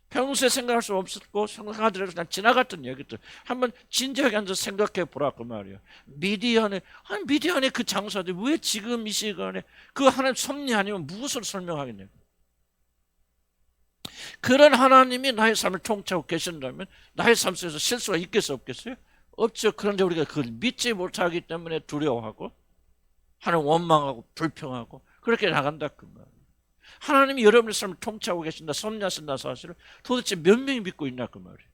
S1: 평소에 생각할 수 없었고 생각하더라도 그냥 지나갔던 얘기들 한번 진지하게 앉아서 생각해 보라 그 말이에요. 미디안의 그 장사들 왜 지금 이 시간에 그 하나님 섭리 아니면 무엇을 설명하겠냐고. 그런 하나님이 나의 삶을 통치하고 계신다면 나의 삶 속에서 실수가 있겠어요 없겠어요? 없죠. 그런데 우리가 그걸 믿지 못하기 때문에 두려워하고 하나님 원망하고 불평하고 그렇게 나간다 그 말이에요. 하나님이 여러분의 삶을 통치하고 계신다 섭리하신다 사실을 도대체 몇 명이 믿고 있나 그 말이에요.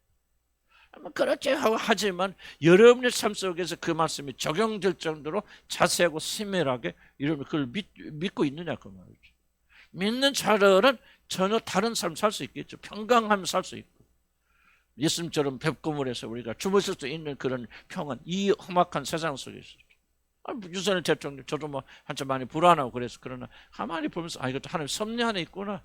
S1: 그렇게 하지만 여러분의 삶 속에서 그 말씀이 적용될 정도로 자세하고 세밀하게 여러분 그걸 믿고 있느냐 그 말이죠. 믿는 자들은 전혀 다른 삶 살 수 있겠죠. 평강하며 살 수 있고 예수님처럼 뵙고물에서 우리가 주무실 수 있는 그런 평안 이 험악한 세상 속에서 윤석열 대통령 저도 뭐 한참 많이 불안하고 그래서 그러나 가만히 보면서 이것도 하나님 섭리 안에 있구나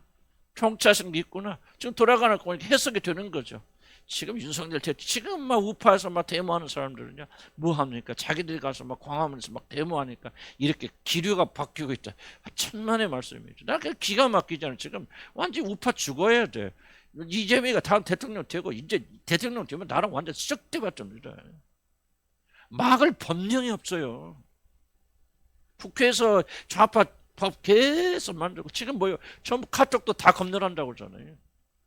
S1: 통치하신 게 있구나 지금 돌아가는 거 보니까 해석이 되는 거죠. 지금 윤석열 대통령 지금 막 우파에서 막 데모하는 사람들은요 뭐 합니까? 자기들이 가서 막 광화문에서 막 데모하니까 이렇게 기류가 바뀌고 있다. 천만의 말씀이죠. 나 그 기가 막히잖아요. 지금 완전 우파 죽어야 돼. 이재명이가 다음 대통령 되고 이제 대통령 되면 나랑 완전 썩대밭입니다. 막을 법령이 없어요. 국회에서 좌파 법 계속 만들고 지금 뭐요? 전부 카톡도 다 검열한다고 그러잖아요.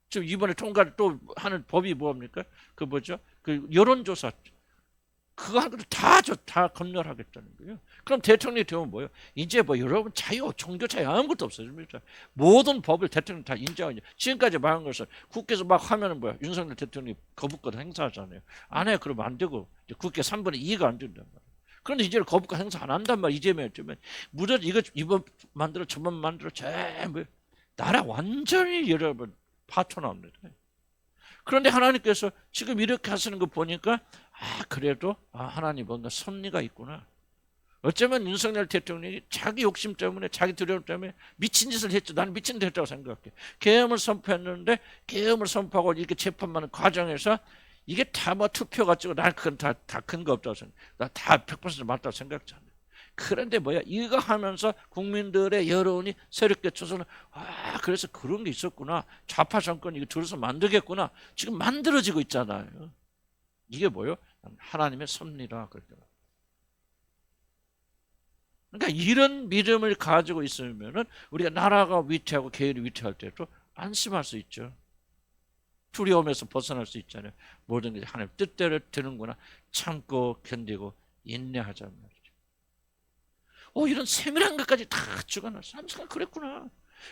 S1: 지금 이번에 통과를 또 하는 법이 뭐합니까? 그 뭐죠? 그 여론조사 그거 하는 것도 다 검열하겠다는 거예요. 그럼 대통령이 되면 뭐예요? 이제 뭐 여러분 자유, 종교 자유 아무것도 없어집니다. 모든 법을 대통령 다 인정하죠. 지금까지 말한 것은 국회에서 막 하면은 뭐야? 윤석열 대통령이 거부권 행사하잖아요. 안 해. 그러면 안 되고 이제 국회 3분의 2가 안 된단 말이에요. 그런데 이제는 거부권 행사 안 한단 말이에요. 이재명 때문에 무려 이번 만들어 저번 만들어 전부 나라 완전히 여러분 파토납니다. 그런데 하나님께서 지금 이렇게 하시는 거 보니까 그래도 하나님 뭔가 섭리가 있구나. 어쩌면 윤석열 대통령이 자기 욕심 때문에 자기 두려움 때문에 미친 짓을 했죠. 나는 미친 짓 했다고 생각해. 계엄을 선포했는데 계엄을 선포하고 이렇게 재판하는 과정에서 이게 다 뭐 투표 가지고 난 그건 다 큰 거 없다고 생각해. 나 다 100% 맞다고 생각하잖아요. 그런데 뭐야 이거 하면서 국민들의 여론이 새롭게 쳐서는 그래서 그런 게 있었구나. 좌파 정권이 이거 들어서 만들겠구나. 지금 만들어지고 있잖아요. 이게 뭐예요? 하나님의 섭리라 그랬더라고요. 그러니까 이런 믿음을 가지고 있으면은 우리가 나라가 위태하고 개인이 위태할 때도 안심할 수 있죠. 두려움에서 벗어날 수 있잖아요. 모든 게 하나님 뜻대로 되는구나. 참고 견디고 인내하자는 말이죠. 이런 세밀한 것까지 다 적어놨어. 한순간 그랬구나.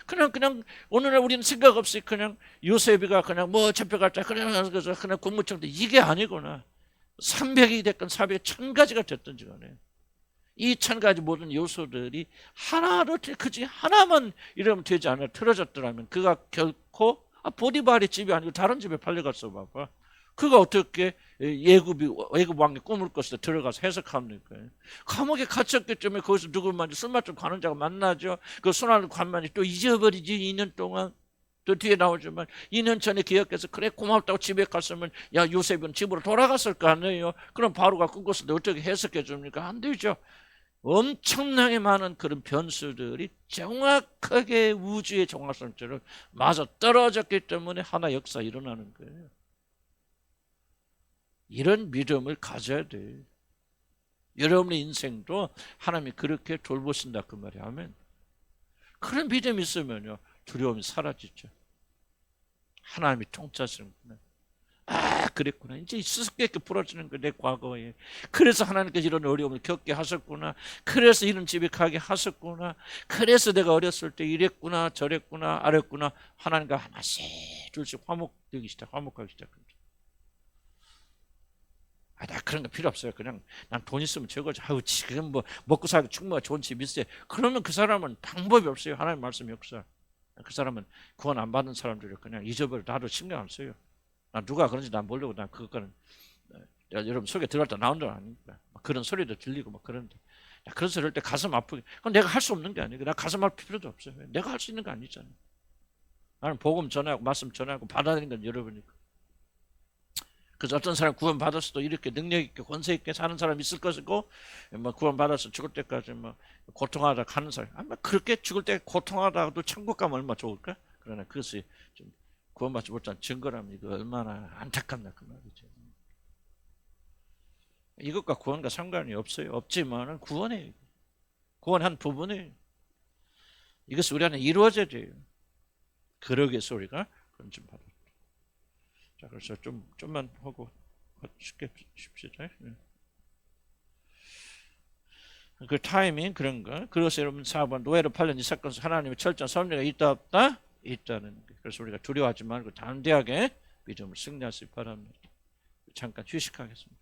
S1: 그냥 오늘날 우리는 생각 없이 그냥 요셉이가 그냥 뭐 잡혀갔다 그냥 국무총리 이게 아니구나. 300이 됐건 400이 1000가지가 됐든지 간에 이 1000가지 모든 요소들이 하나로 그 중에 하나만 이러면 되지 않아 틀어졌더라면 그가 결코 보디발의 집이 아니고 다른 집에 팔려갔어 봐봐. 그가 어떻게 애굽 왕의 꿈을 꿨을 때 들어가서 해석합니까? 감옥에 갇혔기 때문에 거기서 누굴 만지 술맛 좀 가는 자가 만나죠. 그 순환 관만이 또 잊어버리지 2년 동안. 또 뒤에 나오지만 2년 전에 기억해서 그래 고맙다고 집에 갔으면 야 요셉은 집으로 돌아갔을 거 아니에요. 그럼 바로가 꿈꿨을 때 어떻게 해석해 줍니까? 안 되죠. 엄청나게 많은 그런 변수들이 정확하게 우주의 정확성처럼 맞아 떨어졌기 때문에 하나 역사 일어나는 거예요. 이런 믿음을 가져야 돼. 여러분의 인생도 하나님이 그렇게 돌보신다 그 말이야. 아멘. 그런 믿음이 있으면요 두려움이 사라지죠. 하나님이 통치하시는구나. 아 그랬구나. 이제 수수께끼 풀어지는 거 내 과거에. 그래서 하나님께서 이런 어려움을 겪게 하셨구나. 그래서 이런 집에 가게 하셨구나. 그래서 내가 어렸을 때 이랬구나 저랬구나 알았구나. 하나님과 하나씩 둘씩 화목하기 시작합니다. 아, 나 그런 거 필요 없어요. 그냥 난 돈 있으면 저거지. 아우 지금 뭐 먹고 살기 충분히 좋은 집 있어요. 그러면 그 사람은 방법이 없어요. 하나님 말씀 역사. 그 사람은 구원 안 받는 사람들이 그냥 잊어버려. 나도 신경 안 써요. 난 누가 그런지 난 모르고 난 그거는 여러분 속에 들어갈 때 나온 줄 아닙니까? 그런 소리도 들리고 막 그런데 그런 소리 할 때 가슴 아프게. 그건 내가 할 수 없는 게 아니고 나 가슴 아플 필요도 없어요. 내가 할 수 있는 거 아니잖아요. 나는 복음 전하고 말씀 전하고 받아들이는 건 여러분이고. 그래서 어떤 사람 구원 받았어도 이렇게 능력 있게 권세 있게 사는 사람 있을 것이고 뭐 구원 받아서 죽을 때까지 뭐 고통하다 가는 사람 아마 그렇게 죽을 때 고통하다도 천국 가면 얼마나 좋을까? 그러나 그것이 좀 구원받지 못한 증거라면 이거 얼마나 안타깝나 그 말이죠. 이것과 구원과 상관이 없어요. 없지만은 구원이에요. 구원한 부분이에요. 이것이 우리 안에 이루어져야 돼요. 그러게 소리가 그런 좀 받아. 자, 그래서 좀만 하고 쉽게 쉽시다. 그 타이밍 그런 거. 그래서 여러분 4번 노예로 팔린 이 사건에서 하나님의 철저한 섭리가 있다 없다? 있다는 거. 그래서 우리가 두려워하지 말고 담대하게 믿음을 승리하시기 바랍니다. 잠깐 휴식하겠습니다.